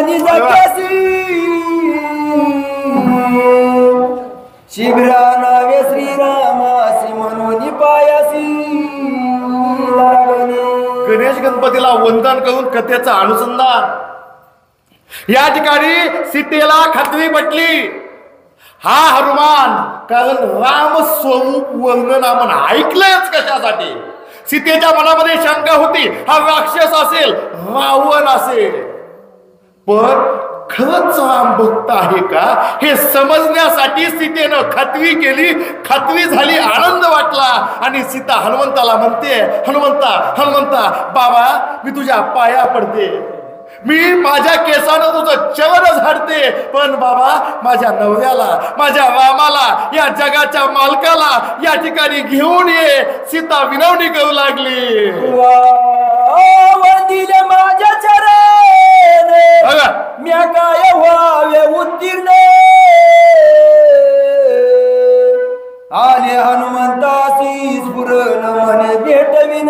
निज केसी शीघ्र नावे श्रीरामासी म्हणून पायासी लागणे. गणेश गणपतीला वंदन करून कथेचं अनुसंधान. या ठिकाणी सीतेला खात्री पटली. हा हनुमान कारण राम स्वरूप वर्णन आपण ऐकलंच कशासाठी. सीतेच्या मनामध्ये शंका होती, हा राक्षस असेल, रावण असेल, पण खरंच राम भक्त आहे का हे समजण्यासाठी सीतेनं खात्री केली. खात्री झाली, आनंद वाटला आणि सीता हनुमंताला म्हणते, हनुमंता हनुमंता बाबा मी तुझ्या पाया पडते, मी माझ्या केसानं तुझं चरण झाडते, पण बाबा माझ्या नवऱ्याला, माझ्या रामाला, या जगाच्या मालकाला या ठिकाणी घेऊन ये. सीता विनवणी करू लागली. वंदिले माझ्या चरण म्या काय व्हावे उत्तीर्ण. आले हनुमंतासी स्फुरण म्हणे भेटविन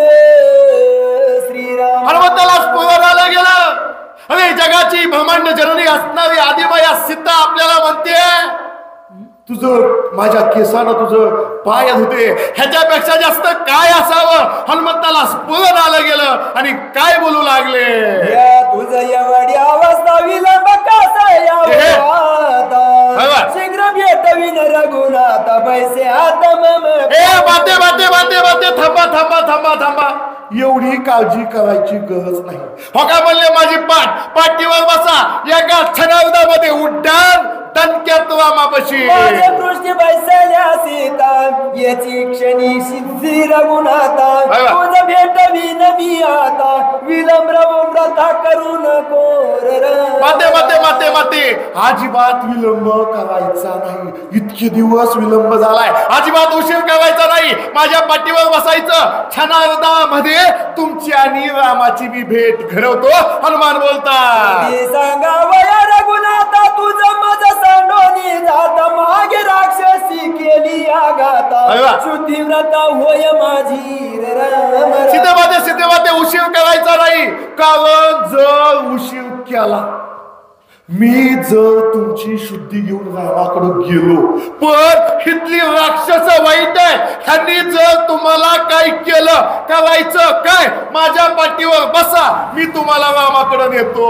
श्रीराम. हनुमंताला स्फुरण आलं गेलं. अरे जगाची ब्रह्मांड जननी असणारी आदिमाया सीता आपल्याला म्हणते, तुझं माझ्या केसानं तुझं पाय धुते, ह्याच्यापेक्षा जास्त काय असावं. हनुमंताला स्फुरण आलं गेलं आणि काय बोलू लागले, तुझं एवढी अवस्था विलंब कसा यावा, शीघ्र भेटविन रघुनाथ पैसे आता बाते बाते बाते बाते थांबा थांबा थांबा थांबा. एवढी काळजी करायची गरज नाही. हो का म्हणले, माझी पाठीवर बसा, एका क्षणार्धामध्ये उड्डाण तनक्यात वामापाशी. पृष्ठी बैसल्या सीता याची क्षणी सिद्धी रघुनाथा. तुझं भेटविन मी आता विलंब व्रता करू नको. माते माते माते माते अजिबात विलंब करायचा नाही. इतके दिवस विलंब झालाय, अजिबात उशीर करायचा नाही. माझ्या पाठीवर बसायचं. क्षणार्धामध्ये तुमची आणि रामाची मी भेट घडवतो. हनुमान बोलतात, सांगावया रघुनाथा तुझं माझं सांडोनी जाता, मागे राक्षसी केली आघाता, शुद्धी व्रता होय माझी. सीतेमाते सीतेमाते उशीर करायचा नाही, कारण जर उशीर केला, मी जर तुमची शुद्धी घेऊन रामाकडे गेलो, पण इथली राक्षस वाईट आहे, ह्यांनी जर तुम्हाला काय केलं, करायचं काय, माझ्या पाठीवर बसा, मी तुम्हाला रामाकडे नेतो.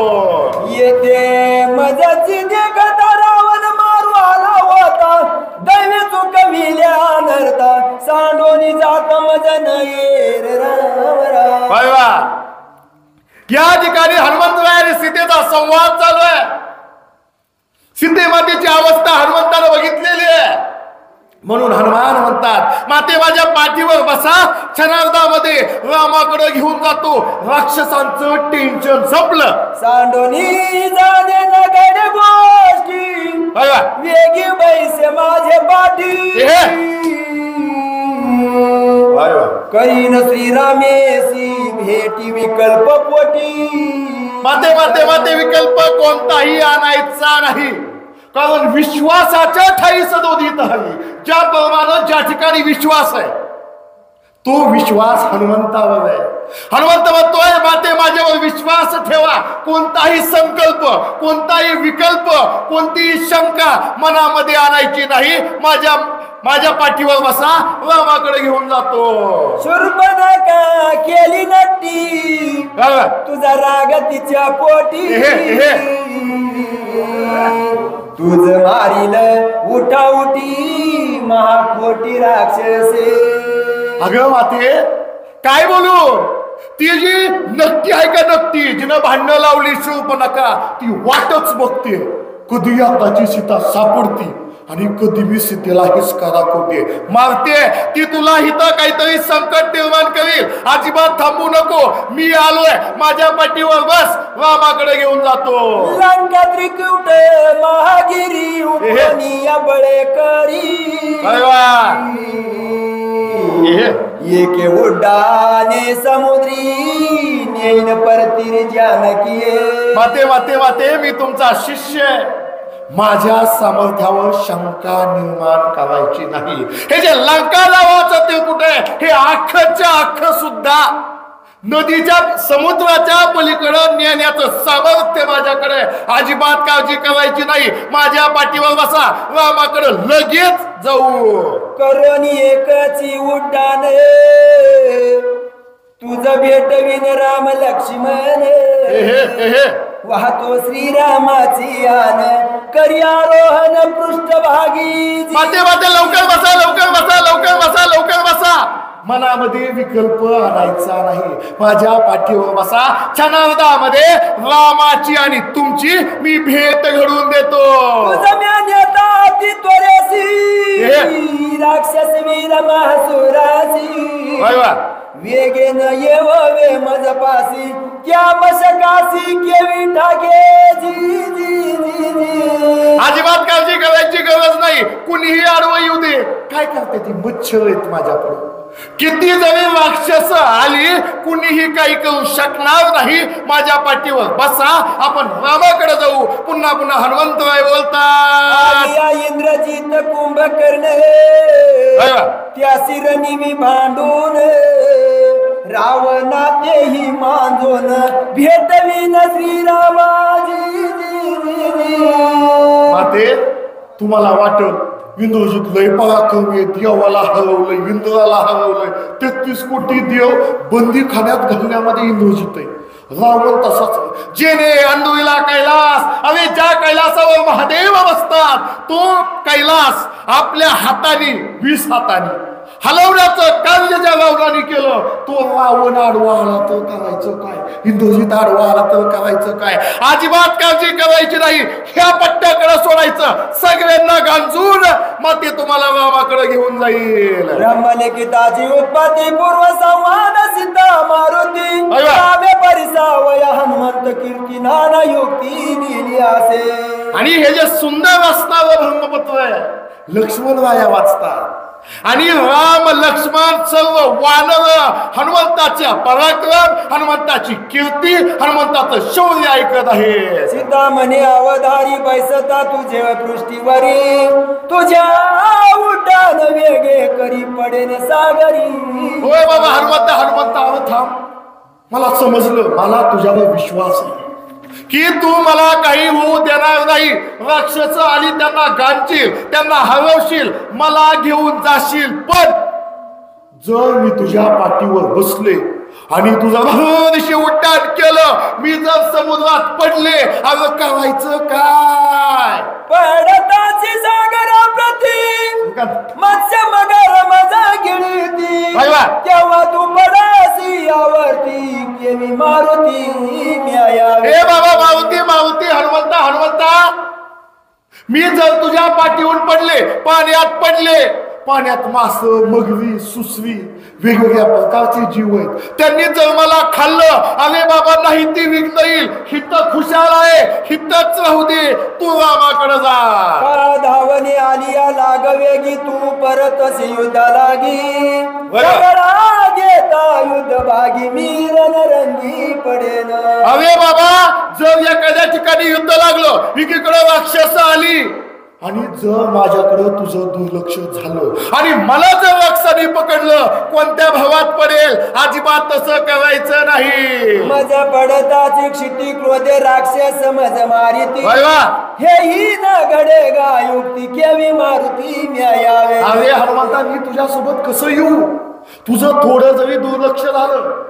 येते मजाची देखता रावण मारू आला होता, दैवी चुकविल्या अनर्था, सांडोनी जात मजन येर राम. या ठिकाणी हनुमंतराय आणि सीतेचा संवाद चालू आहे. सीते मातेची अवस्था हनुमंतानं बघितलेली आहे, म्हणून हनुमान म्हणतात, माते माझ्या पाठीवर बसा, क्षणार्धामध्ये रामाकडे घेऊन जातो. राक्षसांचं टेन्शन संपलं. सांडोनी जाणे नगड गोष्टी, वेगी बैसे माझे पाठी, करीन श्रीरामेसी भेटी विकल्प पोटी. माते माते माते विकल्प कोणताही आणायचा नाही, कारण विश्वासाच्या ठाई सदोदित हवी. ज्याप्रमाणे ज्या ठिकाणी विश्वास आहे, तो विश्वास हनुमंतावर आहे. हनुमंत म्हणतोय, माते माझ्यावर विश्वास ठेवा. कोणताही संकल्प, कोणताही विकल्प, कोणतीही शंका मनामध्ये आणायची नाही. माझ्या पाठीवर बसा, रामाकडे घेऊन जातो. शूर्पणखा केली नट्टी, तुझा राग तिच्या पोटी, तुझ मारील उठा उठी महापोटी राक्षसे. अगं माते काय बोलू, ती जी नक्की आहे का नक्की, जिनं भांडणं लावली शूर्पणखा, ती वाटच बघते कधी आताची सीता सापडती आणि कधी मी सीतेला हिसका दाखवते, मारते. ती तुला इथं काहीतरी संकट निर्माण करील. अजिबात थांबू नको, मी आलोय, माझ्या पाठीवर बस, रामाकडे घेऊन जातो. लंका त्रिकुट महागिरी उपनिया बळे करी, एके उड्डाणे समुद्री नेन परतीर जानकी. माते माते माते मी तुमचा शिष्य आहे, माझ्या सामर्थ्यावर शंका निर्माण करायची नाही. हे जे लंका नावाचं ते कुठे, हे अख्खच्या अख्ख सुद्धा नदीच्या समुद्राच्या पलीकडे नेण्याचं सामर्थ्य माझ्याकडे. अजिबात काळजी करायची नाही. माझ्या पाठीवर बसा, रामाकडे लगेच जाऊ. करून एकची उड्डाण तुझं भेटविन राम लक्ष्मण. वाहतो श्रीरामाची आन करी आरोहण पृष्ठभागी. माते माते लवकर बसा, लवकर बसा, लवकर बसा, लवकर बसा. मनामध्ये विकल्प आणायचा नाही. माझ्या पाठीवर बसा. क्षणार्धामध्ये रामाची आणि तुमची मी भेट घडवून देतो. राक्षस वीर महासुरासी वेगेन येवे मजपासी क्या मशकासी केवी टाके. जी जी जी जी अजिबात काळजी करायची गरज नाही. कुणीही आडवं येऊ दे. काय करते ती मच्छर आहेत माझ्याकडे. किती जरी राक्षस आली कुणीही काही करू शकणार नाही. माझ्या पाठीवर बसा. आपण रामाकडे जाऊ. पुन्हा पुन्हा हनुमंतराय बोलतात. इंद्रजित कुंभकर्ण त्या शिरणी मी भांडून रावणा तेही मांजून भेटवीन श्रीरामाजी. माते तुम्हाला वाटत इंद्रजित लय पराक्रमी, देवाला हरवलंय, इंद्राला हरवलंय. 33 कोटी देव बंदी खाण्यात घालण्यामध्ये इंद्रजित आहे. रावण तसाच. जेने अंधुईला कैलास. अरे ज्या कैलासावर महादेव बसतात तो कैलास आपल्या हाताने 20 हाताने हलवण्याचं कार्य ज्या रावणाने केलं. तो रावण आडवा आला तर करायचं काय, इंद्रजित आडवा आला तर करायचं काय. अजिबात काळजी करायची नाही. ह्या पट्ट्याकडे सोडायचं. सगळ्यांना गांजून मग ते तुम्हाला रामाकडे घेऊन जाईल. ब्रह्मलिखिताची उत्पत्ती पूर्व संवाद सीता मारुती रामे परिसावय हनुमंत कीर्ती नाना युक्ती दिली असे. आणि हे जे सुंदर असणारं ब्रह्मपुत्र आहे लक्ष्मण राया वाचतात. आणि राम लक्ष्मण सर्व वानर हनुमंताच्या पराक्रम, हनुमंताची कीर्ती, हनुमंताचं शौर्य ऐकत आहे. सीता म्हणे अवधारी बैसता तुझे पृष्ठीवरी तुझ्या उड्डाण वेगे करी पडेन सागरी. होय बाबा हनुमंत हनुमंत थांब. मला समजलं. मला तुझ्यावर विश्वास आहे की तू मला काही होऊ देणार नाही. राक्षस आली त्यांना गांचील, त्यांना हरवशील, मला घेऊन जाशील. पण जर मी तुझ्या पाठीवर बसले आणि तुझा भरदिशी उड्डाण केलं, मी जर समुद्रात पडले, अगं करायचं काय. पडताची सागराप्रती मत्स्य मगर मजा गिळती तेव्हा तू पडासी यावरती केवी मारुती म्याया. हे बाबा मारुती मारुती हनुमंता हनुमंता, मी जर तुझ्या पाठीवरून पडले, पाण्यात पडले, पाण्यात मास, मगरी, सुसरी, वेगवेगळ्या प्रकारचे जीव आहेत, त्यांनी जर मला खाल्लं, अरे बाबा नाही ती विघ्न येईल. हित खुशाल आहे, हितच राहू दे. तू रामाकडे जा. धावणे आलिया लागवेगी तू परत युद्धा लागी. घेता युद्ध भागी मी रणरंगी पडेन. अरे बाबा जर एखाद्या ठिकाणी युद्ध लागलं, एकीकडे राक्षस आली आणि जर माझ्याकडं तुझं दुर्लक्ष झालं आणि मला जर राक्षसाने पकडलं, कोणत्या भावात पडेल. अजिबात तसं करायचं नाही. मज पडताची क्षिती क्रोधे राक्षस मज मारिती. हेही न घडे गा युक्ती केवी मारुती म्यायावे. अरे हनुमंता मी तुझ्यासोबत कसं येऊ. तुझं थोडं जरी दुर्लक्ष झालं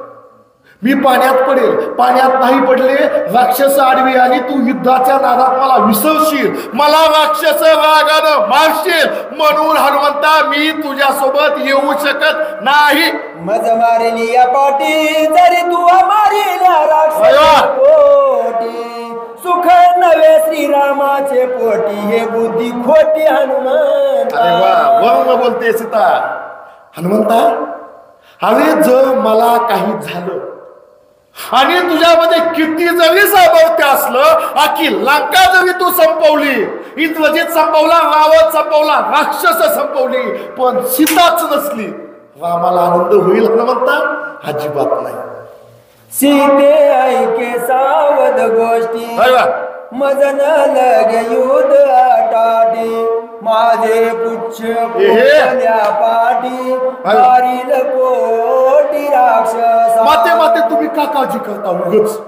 मी पाण्यात पडेल. पाण्यात नाही पडले, राक्षस आडवी आली, तू युद्धाच्या नादात मला विसरशील, मला राक्षस रागानं मारशील. म्हणून हनुमंता मी तुझ्यासोबत येऊ शकत नाही. मज मारली या पाठी जरी तू मारिल्या राक्षस पोटी. सुख नवे श्रीरामाचे पोटी हे बुद्धी खोटी हनुमंत. अरे वा वरून बोलते सीता. हनुमंता अरे जर मला काही झालं आणि तुझ्यामध्ये किती जरी सामर्थ्य असलं, अख्खी लंका जरी तू संपवली, इंद्रजित संपवला, रावण संपवला, राक्षस संपवली, पण सीताच नसली, रामाला आनंद होईल हनुमंता? अजिबात नाही. सीते ऐके सावध गोष्टी मजन लगे युद्ध टाटी माझे पुच्छ पोचल्या पाठी मारील कोटी राक्षस माते माते तुम्ही का काळजी करता उगच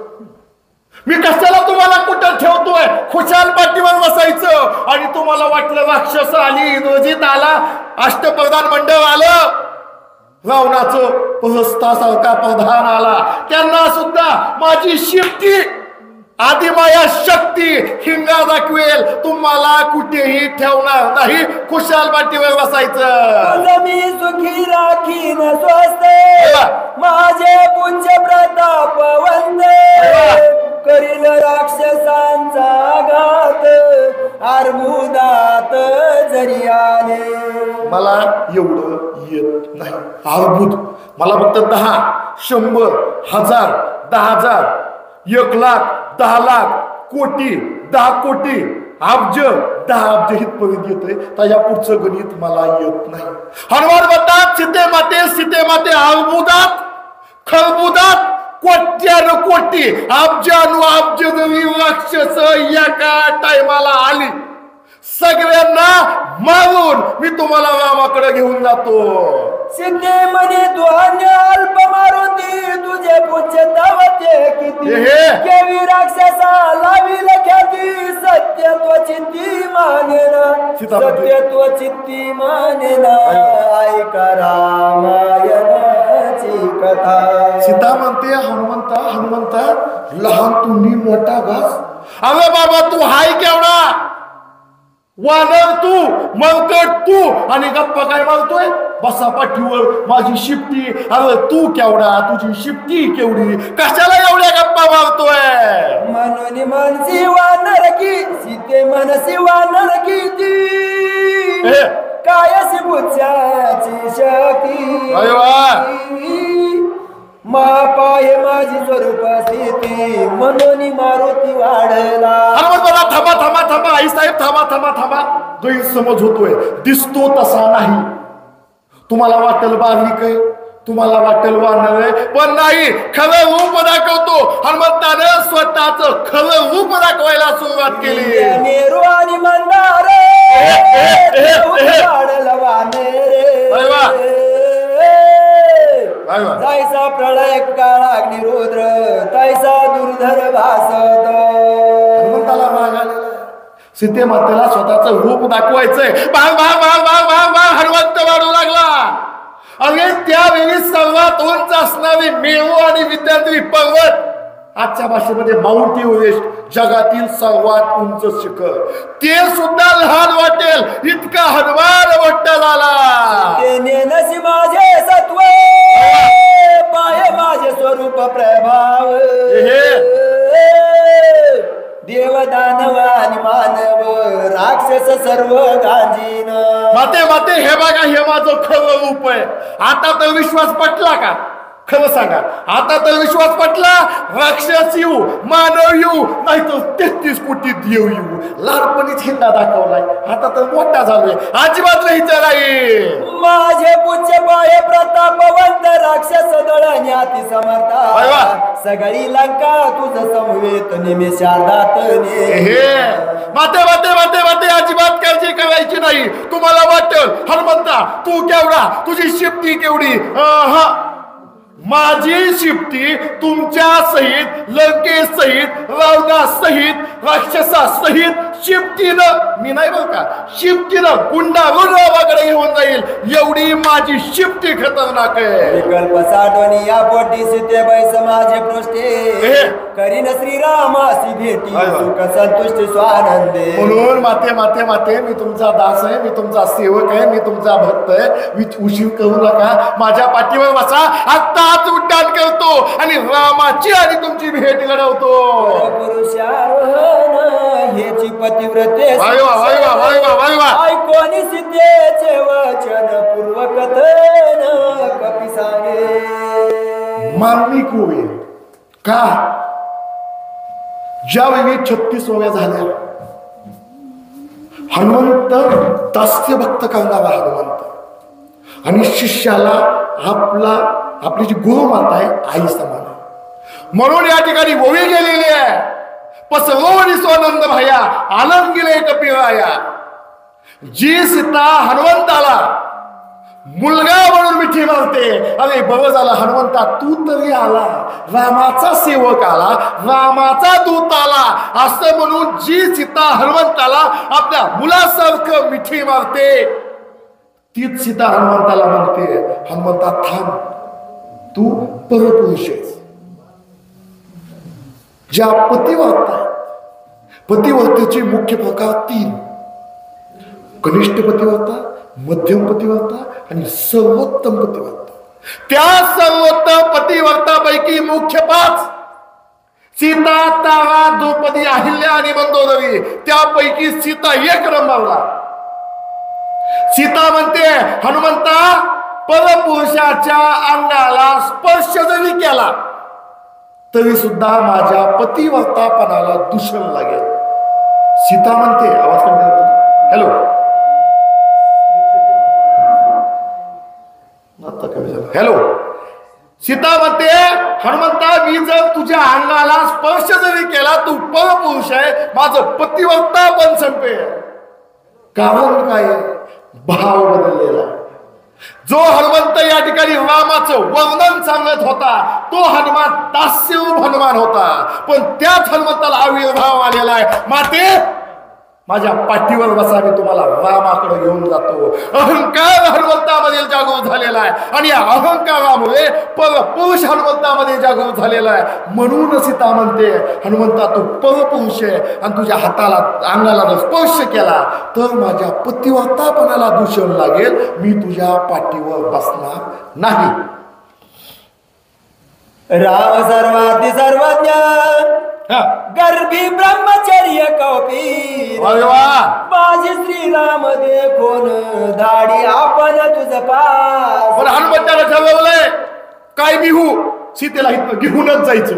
मी कशाला तुम्हाला कुठं ठेवतोय खुशाल पाठीवर बसायचं आणि तुम्हाला वाटलं राक्षस आली इंद्रजित आला अष्टप्रधान मंडळ आलं रावणाचं प्रस्थासारखा प्रधान आला त्यांना सुद्धा माझी शिफ्टी आदिमाया शक्ती हिंगा दाखवेल तुम्हाला कुठेही ठेवणार नाही खुशाल पाठीवर बसायचं मी सुखी राखीन स्वस्ते माझे पुंज प्रताप वंदे करील राक्षसांचा घात अर्बुदात जरी आले मला एवढं येत नाही अर्बुद मला फक्त 10 100 1000 10,000 1,00,000 10,00,000 कोटी 10 कोटी अब्ज 10 अब्ज हितपर्यंत येतोय त्याच्या पुढचं गणित मला येत नाही हनुमान म्हणतात सीते माते अर्बुदात खरबुदात कोट्यानु कोटी अब्जानु अब्ज जरी राक्षस एका टायमाला आली सगळ्यांना मारून मी तुम्हाला रामाकडे घेऊन जातो सिद्धे म्हणे तू अन्य अल्प मारुती तुझे पुच्छ धावते किती केवी राक्षसा लाविल ख्याती सत्यत्व चित्ती मानेना सत्यत्व चित्ती मानेना ऐका रामायणाची कथा सीता म्हणते हनुमंता लहान तुम्ही मोठा घास अरे बाबा तू हाय केवढा वानर तू मलकट तू आणि गप्पा काय मारतोय बसा पाठीवर माझी शिफ्टी अरे तू केवढा तुझी शिफ्टी केवढी कशाला एवढ्या गप्पा मारतोय म्हणून मनसी वानर की सीते मनसी वानर की ती कायसी बुच्चाची शक्ती मापाय माझी स्वरूप स्थिती म्हणून मारुती वाढला थांबा आई साहेब थांबा गैरसमज होतोय दिसतो तसा नाही तुम्हाला वाटेल बारीक आहे तुम्हाला वाटेल वानर आहे पण नाही खरं रूप दाखवतो हनुमंतानं स्वतःच खरं रूप दाखवायला सुरुवात केली नेहरू आणि मंदारे वाढला वानेरे तैसा प्रलय काळ अग्निरुद्र तैसा दुर्धर भासत हनुमंताला माग आलेला सीते मातेला स्वतःचं रूप दाखवायचंय हनुमंत वाढू लागला अरे त्यावेळी सर्वात उंच असणारी मेरू आणि विद्यार्थी पर्वत आजच्या भाषेमध्ये माउंट एव्हरेस्ट जगातील सर्वात उंच शिखर ते सुद्धा लहान वाटेल इतका हनुमान मोठा झाला नसी माझे सत्व पाय माझे स्वरूप प्रभाव देव दानव आणि मानव राक्षस सर्व गांजीन माते हे बघा हे माझं खरं रूप आहे आता तर विश्वास पटला का खरं सांगा आता तर विश्वास पटला राक्षस येऊ मानव येऊ नाही तर 33 कोटी देव येऊ लहानपणीच हिंदा दाखवलाय आता तर मोठा झालोय अजिबात राहायचं नाही माझे पुच्छ पाय प्रतापवंत राक्षस दळण्याती समर्था सगळी लंका तुझ समवेत निमेषार्धात माते अजिबात काळजी करायची नाही तुम्हाला वाटेल हनुमंता तू केवढा तुझी शिफ्टी केवढी माझी शिफ्टी तुमच्या सहित लंके सहित रावणा सहित राक्षसा सहित शिफ्टीनं मी नाही बघ का शिफ्टीनं गुंडाळून रावाकडे घेऊन जाईल एवढी माझी शिफ्टी खतरनाक आहे विकल्प साठवणी या पोटी सीते बैस माझे पृष्ठे करीन श्रीरामासी भेटी सुख संतुष्टी स्वानंदे म्हणून माते मी तुमचा दास आहे मी तुमचा सेवक आहे मी तुमचा भक्त आहे उशीर करू नका माझ्या पाठीवर बसा आता उड्डाण करतो आणि रामाची आणि तुमची भेट घडवतो पुरुषारोहण हेची पतिव्रते ऐकोनी सिद्धेचे वचन पूर्वकथन कपी सांगे मार्मिक होय का ज्यावेळी 36 वया झाल्या हनुमंत दास्य भक्त करणारा हनुमंत आणि शिष्याला आपली जी गुरु माता आहे आई समान म्हणून या ठिकाणी ओवी गेलेली आहे पसरोवरी स्वानंद भया आनंद गेले कपिराया जी सीता हनुमंताला मुलगा म्हणून मिठी मारते, अरे बरं झालं हनुमंता तू तरी आला, रामाचा सेवक आला, रामाचा दूत आला असं म्हणून जी सीता हनुमंताला आपल्या मुलासारखं मिठी मारते, तीच सीता हनुमंताला म्हणते, हनुमंता थांब, तू परपुरुष आहेस. ज्या पतिव्रता आहेत, पतिव्रतेचे मुख्य प्रकार 3: कनिष्ठ पतिव्रता, मध्यम पतिव्रता आणि सर्वोत्तम पतिव्रता. त्या सर्वोत्तम पतिव्रतापैकी मुख्य 5: सीता, तारा, द्रौपदी, अहिल्या आणि मंदोदरी. त्यापैकी सीता 1 नंबरला. सीता म्हणते, हनुमंता परपुरुषाच्या अंगाला स्पर्श जरी केला तरी सुद्धा माझ्या पतिव्रतापणाला दूषण लागेल. सीता म्हणते, आवाज कमी करतो, हॅलो, आता कमी झालं, हॅलो. सीता म्हणते, हनुमंता मी जर तुझ्या अंगाला स्पर्श जरी केला, तू परपुरुष आहे, माझं पतिव्रता पण संपेल. कारण काय? भाव बदललेला. जो हनुमंत या ठिकाणी रामाचं वर्णन सांगत होता तो हनुमान दास्यरूप हनुमान होता, पण त्याच हनुमंताला आविर्भाव आलेला आहे, माते माझ्या पाठीवर बसा, मी तुम्हाला रामाकडे घेऊन जातो. अहंकार हनुमंतामध्ये जागृत झालेला आहे आणि या अहंकारामुळे परपुरुष हनुमंतामध्ये जागृत झालेला आहे. म्हणून सीता म्हणते, हनुमंता तू परपुरुष आहे आणि तुझ्या हाताला अंगाला जर स्पर्श केला तर माझ्या पतिव्रतापणाला दूषण लागेल, मी तुझ्या पाठीवर बसणार नाही. राम सर्वार्थी सर्वज्ञ, गर्भी ब्रह्मचर्य कौपी, माझे श्रीराम देखोन दाढी आपण तुझ पास. पण हनुमंताला ठरवलंय काय बिहू, सीतेला इथं घेऊनच जायचं.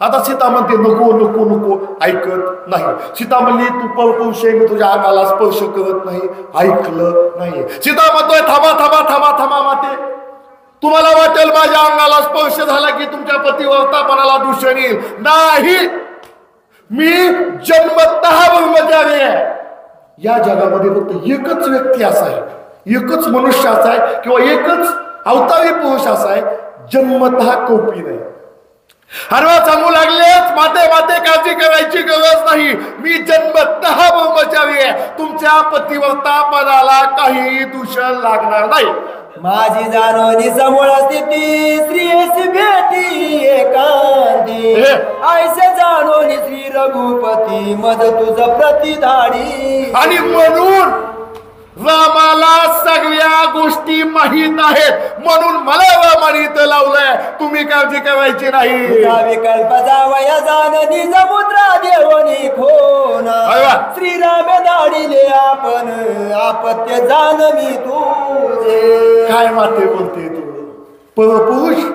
आता सीता म्हणते नको नको नको, ऐकत नाही. सीता म्हणली तू परपुरुष आहे, मी तुझ्या अंगाला स्पर्श करत नाही, ऐकलं नाही. सीता म्हणतोय थांबा थांबा थांबा थांबा माते, तुम्हाला वाटेल माझ्या अंगाला स्पर्श झाला की तुमच्या पतिव्रतापणाला दूषण येईल. नाही, मी जन्मतः ब्रह्मचारी आहे. या जगामध्ये फक्त एकच व्यक्ती असा आहे, एकच मनुष्य असा आहे किंवा एकच अवतारी पुरुष असा आहे, जन्मतः कौपी नाही. हरवा सांगू लागलेच माते माते काळजी करायची गरज नाही, मी जन्मतः ब्रह्मचारी आहे, तुमच्या पतिव्रतापणाला काही दूषण लागणार नाही. माझी जाणवणी समोर स्थिती श्रीयसी भेटी एकांती, ऐसे जाणवणी श्री रघुपती मज तुझ प्रतिधाडी. आणि म्हणून रामाला सगळ्या गोष्टी माहित आहेत, म्हणून मला रामाने इथं लावलंय, तुम्ही काळजी करायची नाही. विकल्प जावया जाणनी समुद्रा देवनी खोना, श्रीराम दाडिले आपण आपत्य जाण मी तुझे. काय माते बोलते तू? परपुरुष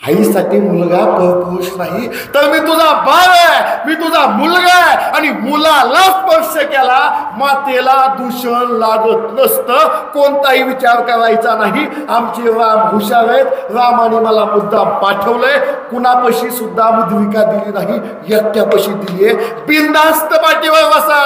आईसाठी मुलगा परपुरुष नाही, तर मी तुझा बाळ आहे, मी तुझा मुलगा आहे, आणि मुलाला स्पर्श केला मातेला दूषण लागत नसतं. कोणताही विचार करायचा नाही. आमचे राम हुशार आहेत, रामाने मला मुद्दाम पाठवलंय, कुणापाशी सुद्धा मुद्रिका दिली नाही, एकट्यापाशी दिलीये. बिनधास्त पाठीवर बसा.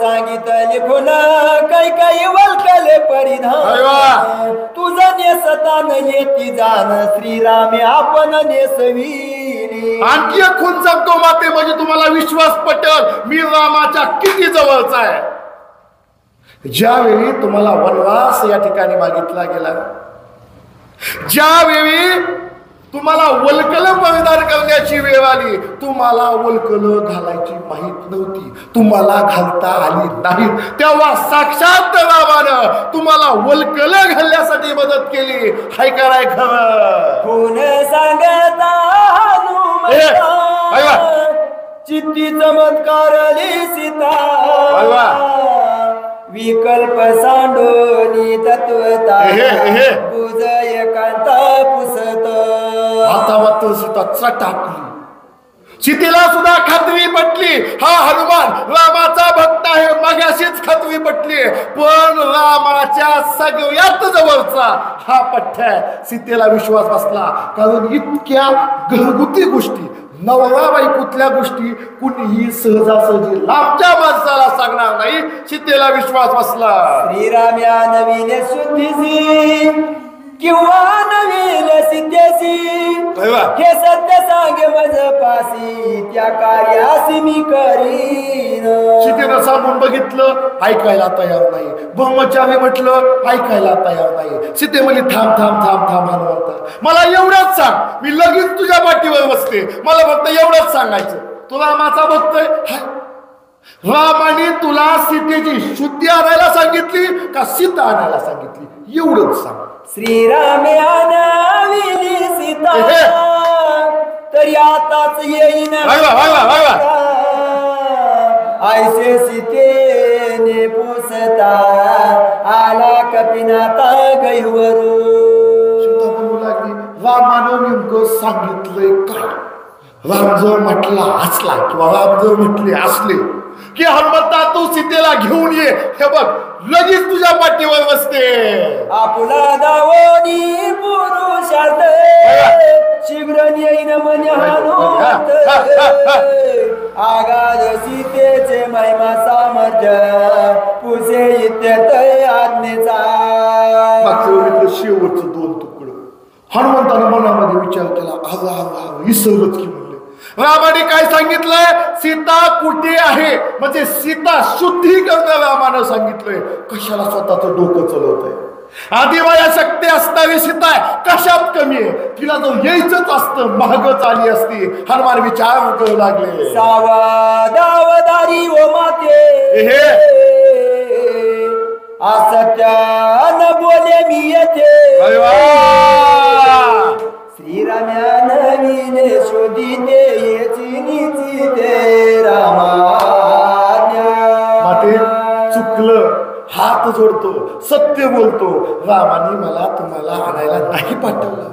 सांगितले पुन्हा काही काही वलकले परिधान, तुझं नेसता न येती जाण श्रीरामे आपण नेसविली. आणखी एक खून सांगतो माते, म्हणजे तुम्हाला विश्वास पटेल मी रामाच्या किती जवळचा आहे. ज्यावेळी तुम्हाला वनवास या ठिकाणी मागितला गेला, ज्यावेळी तुम्हाला वल्कल परिधान करण्याची वेळ आली, तुम्हाला वल्कल घालायची माहित नव्हती, तुम्हाला घालता आली नाही, तेव्हा साक्षात रामानं तुम्हाला वल्कल घालण्यासाठी मदत केली. हाय कराय खरं कोण सांगता चित्ती चमत्कारली सीता, विकल्प सांडोनी तत्वता बुज एकांत पुसत. आता सीता टाकली. सीतेला सुद्धा खात्री पटली, हा हनुमान रामाचा भक्त आहे, मगाशीच खात्री पटली. पण रामाच्या सगळ्यात जवळचा हा पठ्ठ आहे. सीतेला विश्वास बसला, कारण इतक्या घरगुती गोष्टी, नवरा बायकोतल्या गोष्टी कुणीही सहजासहजी लांबच्या माणसाला सांगणार नाही. सीतेला विश्वास बसला. श्रीराम या नवीन शुद्धीसी किंवा नवीन सिद्धेसी हे सत्य सांगे मज पासी त्या कार्यासी मी करीन. सीतेनं सांगून बघितलं, ऐकायला तयार नाही. ब्रह्मचारी म्हटलं, ऐकायला तयार नाही. सीते म्हणली थांब थांब थांब थांब हनुमंता, मला एवढंच सांग, मी लगेच तुझ्या पाठीवर बसते. मला फक्त एवढंच सांगायचं, तुला माझा बघतोय. रामाने तुला सीतेची शुद्धी आणायला सांगितली का सीता आणायला सांगितली, एवढंच सांग. श्रीराम आणाविली सीता तरी आताच येईन. ऐसे सीतेने पोसता आला कपिनाथा गैवरू. सीता म्हणू लागली, रामानं नेमकं सांगितलंय का? राम जर म्हटला हसला किंवा राम जर म्हटले हसले की हनुमंता तू सीतेला घेऊन ये, हे बघ लगेच तुझ्या पाठीवर बसते. आपुला दावोनी पुरुषार्थ शीघ्र येईन मन हनुमंत. आगाध सीतेचे महिमा सामर्थ्य पुसे इत्यत आज्ञेचा. शेवटचं दोन तुकडं हनुमंतानं मनामध्ये विचार केला, आगा विसरलंच की म्हणले. रामाने काय सांगितलंय? सीता कुठे आहे, म्हणजे सीता शुद्धी करणं रामानं सांगितलंय. कशाला स्वतःचं डोकं चालवतंय? आदिवाया शक्ती असणारी सीता कशात कमी आहे? तिला जर यायचंच असतं महागच आली असती. हनुमान विचार करू लागले, सावधावधारी ओ माते असत्यान बोले मी येथे. श्रीराम्या नवीन शोधिते येची नीची ते रामाज्ञा. माते चुकलं, हात जोडतो, सत्य बोलतो. रामाने मला तुम्हाला आणायला नाही पाठवलं.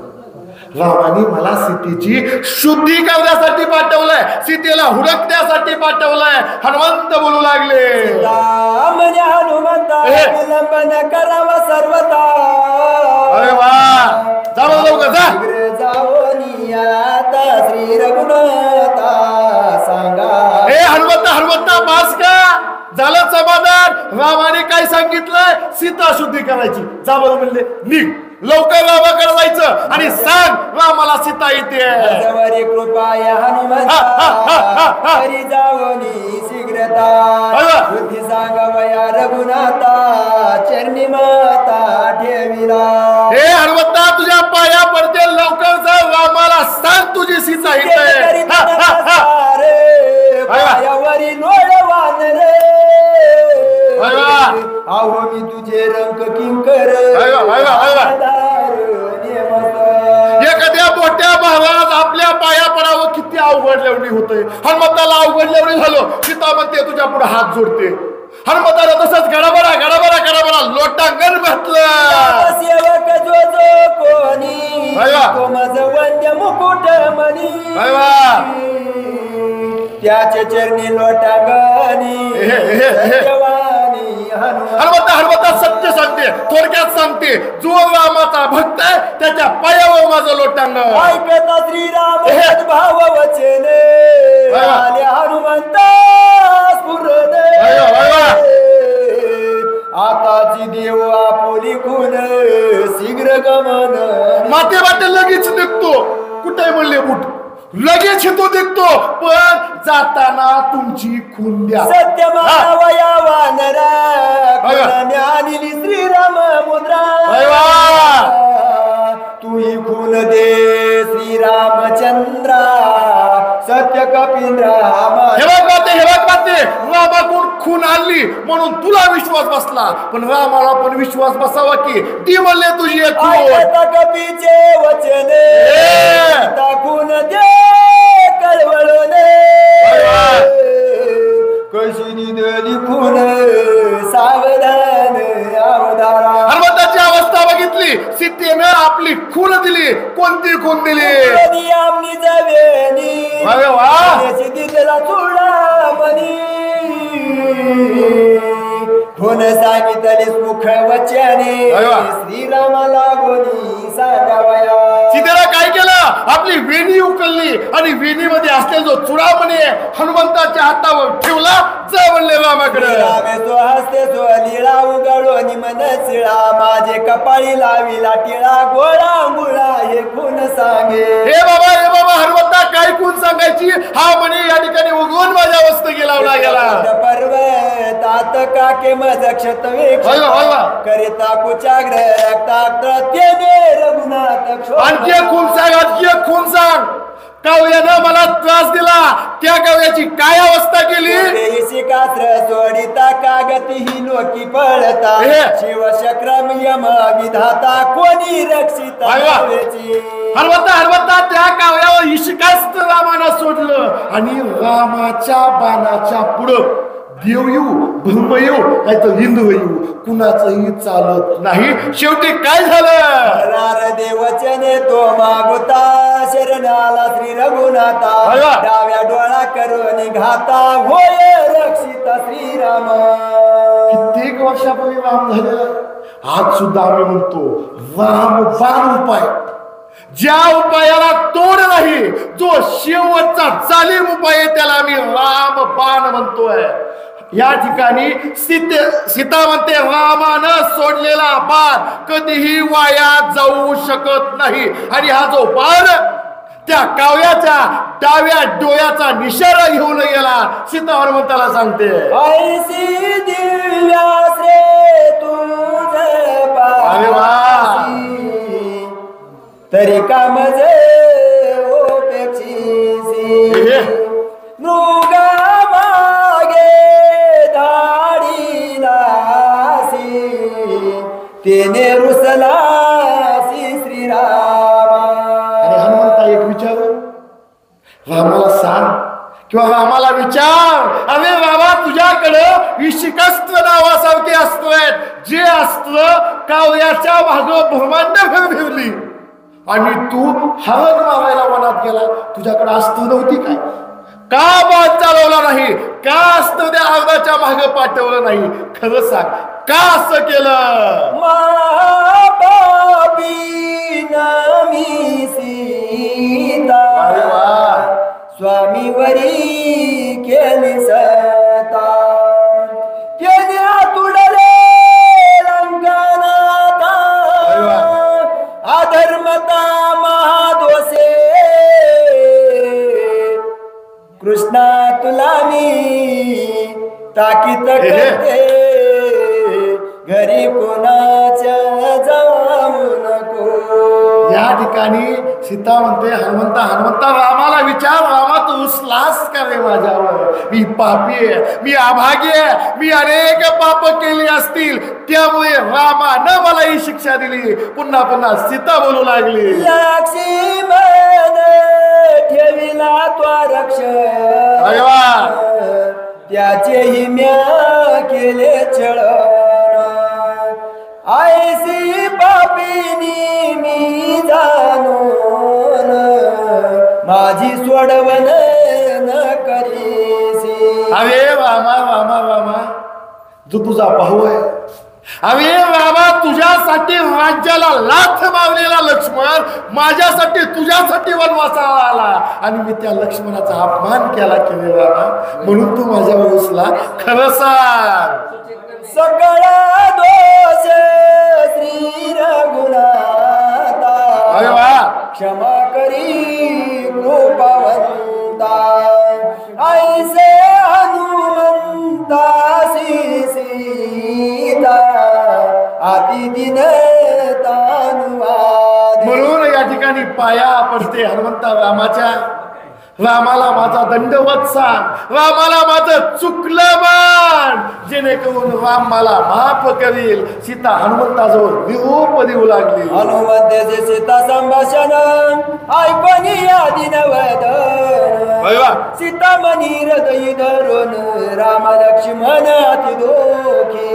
रामाने मला सीतेची शुद्धी करण्यासाठी पाठवलंय, सीतेला हुडकण्यासाठी पाठवलंय. हनुमंत बोलू लागले, म्हणजे हनुमंता विलंबन करावा सर्वता. अरे वा, जाऊ लवकर जा. जावनी आता श्री रघुनाथा सांगा. हे हनुमंता हनुमंता बास का? झालं समाधान. रामाने काय सांगितलंय? सीता शुद्धी करायची. जा बरं म्हणले, निघ लवकर रामाकडे जायचं आणि सांग रामाला सीता येते. जवरी कृपा या हनुमंता हरी जावनी शीघ्रता. बुद्धी सांगावया रघुनाथा चरणी माता ठेविला. हे हनुमंता तुझ्या पाया पडते, लवकर जा रामाला सांग तुझी सीता येते. पायावरी लोळवान रे आहो मी तुझे रंग किंकर. एखाद्या मोठ्या महाराज आपल्या पाया पडावं किती अवघड लेवणी होतंय. हनुमंताला अवघड लेवणी झालो. सीता म्हणते तुझ्या पुढे हात जोडते. हनुमंताला तसंच गडाबडा गडाबडा गडाबडा लोटांगण घातलं. सेवक जो जो कोणी तो माझ वंद्य मुकुट मणी. त्याचे चरणी लोटांगणी हनुमंता हनुमंता सत्य सांगते, थोडक्यात सांगते. जो रामाचा भक्त आहे त्याच्या पायावर माझं लोटांगण. ऐकता श्रीराम भाव वचने आले हनुमंता स्फुरणे. आताची देव आपुली खून शीघ्र गमन. माते वाटे लगेच निघतो. कुठे म्हणले बुट लगेच तो निघतो, पण जाताना तुमची खून द्या. सत्य मावया वानरा आणली श्रीराम मुद्रा. तू ही खून दे श्रीरामचंद्रा सत्य कपिंद्रा. हे बघ माते रामाकडून खून आणली म्हणून तुला विश्वास बसला, पण रामाला पण विश्वास बसावा की ती म्हणले तुझी एक कपीचे वचने टाकून दे कळवळने. कशी निधली खून सावधान अवधारा. हनुमंताची अवस्था बघितली. सीतेनं आपली खून दिली. कोणती खून दिली? आमनी जवेनी दिला चुडा मनी. खून सांगितलीस मुख वचने श्रीरामाला गोनी सांगावया. सीतेला काय केलं? आपली वेणी उकलली आणि वेणीमध्ये असलेला जो चुडामणी हनुमंताच्या हातावर ठेवला. जा म्हणले रामाकडे. तो हसते सो लीळा उघडो मन शिळा माझे कपाळी लाविला टिळा गोळा मुळा हे खून सांगे. हे बाबा हनुमंता काय खून सांगायची. हा म्हणे या ठिकाणी उगवून माझ्या वस्तू लावला गेला. पर्वतात काके मज क्षतवे करिता कुचाग्र रक्ताक्तने रघुनाथ. आणखी खून सांग, आणखी खून सांग. काव्यानं मला त्रास दिला, त्या काव्याची काय अवस्था केली. शिकास्त्र सोडिता कागती ही लोकी पळता शिवशक्रम यम विधाता कोणी रक्षिता. हनुमंता त्या काव्यावर इशिकास्त्र रामानं सोडलं आणि रामाच्या बाणाच्या पुढं देव येऊ ब्रह्म येऊ नाही तर हिंदू येऊ कुणाचंही चालत नाही. शेवटी काय झालं. देवचने तो मागुता शरणाला श्री रघुनाथा डाव्या डोळा करून घाता होय रक्षिता श्रीराम. कित्येक वर्षापूर्वी राम झालं. आज सुद्धा आम्ही म्हणतो रामबाण उपाय. ज्या उपायाला तोड नाही, जो शेवटचा जालिम उपाय त्याला आम्ही रामबाण म्हणतोय. या ठिकाणी सीता म्हणते रामानं सोडलेला बाण कधीही वाया जाऊ शकत नाही. आणि हा जो बाण त्या काव्याच्या डाव्या डोळ्याचा निशारा घेऊन गेला. सीता हनुमंताला सांगते ऐसी दिव्यास रे तुझे पासी तरी कामजे ओपेक्षीसी मृगा तेने रुसलासी श्रीरामा. आणि हनुमंता एक विचार रामाला सांग किंवा रामाला विचार. अरे बाबा तुझ्याकडं विशिकस्त्र नावासारखे अस्त्र आहेत. जे अस्त्र काव्याच्या भाग ब्रह्मांड फिरली आणि तू हरण मारायला वनात गेला. तुझ्याकडे अस्त्र नव्हती काय. का बाण चालवला नाही. का अस्त्र त्या अर्धाच्या मागे पाठवलं नाही. खरं सांग का असं केलं. नामी सीता स्वामी वरी केली सता त्याने तुडले लंकानाथा अधर्मता महादोषे कृष्णा तुला मी ताकीत करते घरी कोणाच्या जाऊ नको. या ठिकाणी सीता म्हणते हनुमंता रामाला विचार. रामा तू उचलास का रे माझ्यावर. मी पापी आहे, मी अभागी आहे, मी अनेक पाप केली असतील त्यामुळे रामानं मला ही शिक्षा दिली. पुन्हा सीता बोलू लागली लक्ष्मण ठेविला तो रक्ष त्याचेही म्या केले छळ. ऐसी पापिनी मी जाणून माझी सोडवण न करीसी. अरे रामा जो तुझा भाऊ आहे. अरे रामा तुझ्यासाठी राज्याला लाथ मारलेला लक्ष्मण माझ्यासाठी तुझ्यासाठी वनवासाला आला आणि मी त्या लक्ष्मणाचा अपमान केला रामा म्हणून तू माझ्यावर उचला. खरं सांग. सगळा दोष श्री रघुनाथा क्षमा करी कृपावंता. ऐसे हनुमंता सीता अति दिन तानुवाद. म्हणून या ठिकाणी पाया पडते हनुमंता रामाच्या. रामाला माझा दंडवत सांग. रामाला माझं चुकलं मान जेणेकरून राम मला माफ करील. सीता हनुमंताजवळ निरोप देऊ लागली. हनुमंताचे सीता संभाषण ऐकून आधी नवदन सीता मनी हृदय धरून राम लक्ष्मण अति दोखी.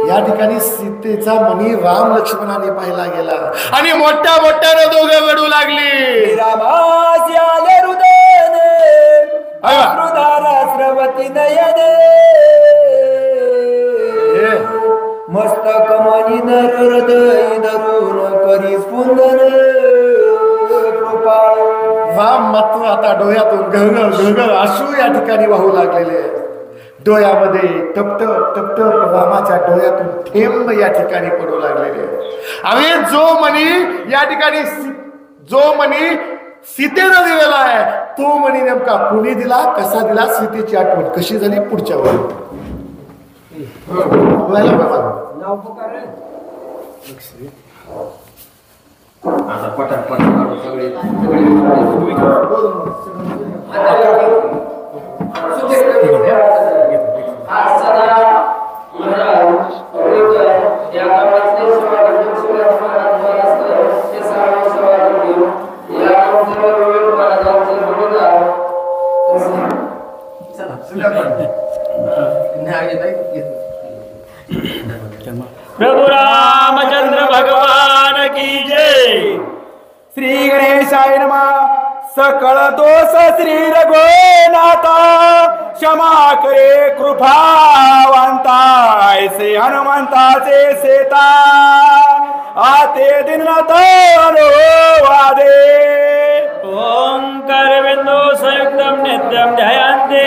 या ठिकाणी सीतेचा मनी राम लक्ष्मणाने पाहिला गेला आणि मोठ्याने दोघे रडू लागली. रामासी आले हृदयने अश्रुधारा स्रवती नयने मस्तक मनी नर हृदय धरून करी स्पुंदन कृपा राम मात्र आता डोळ्यातून गळगळ गळगळ अश्रू या ठिकाणी वाहू लागलेले आहे. डोळ्यामध्ये टपटप टपटप रामाच्या डोळ्यातून थेंब या ठिकाणी पडू लागलेले आहे. आणि जो मणी सीतेनं दिलेला आहे तो मणी नेमका कुणी दिला, कसा दिला, सीतेची आठवण कशी झाली पुढच्या वर आता पटापट सगळे प्रभु रामचंद्र भगवान की जय. श्री गणेशाय नमः. सकळ दोष श्री रघुनाथा क्षमा करे कृपावंता ऐसे हनुमंताचे सेता आते दिननाथ अनुवादे. ओंकार बिंदु संयुक्तम नित्यम ध्यायन्ते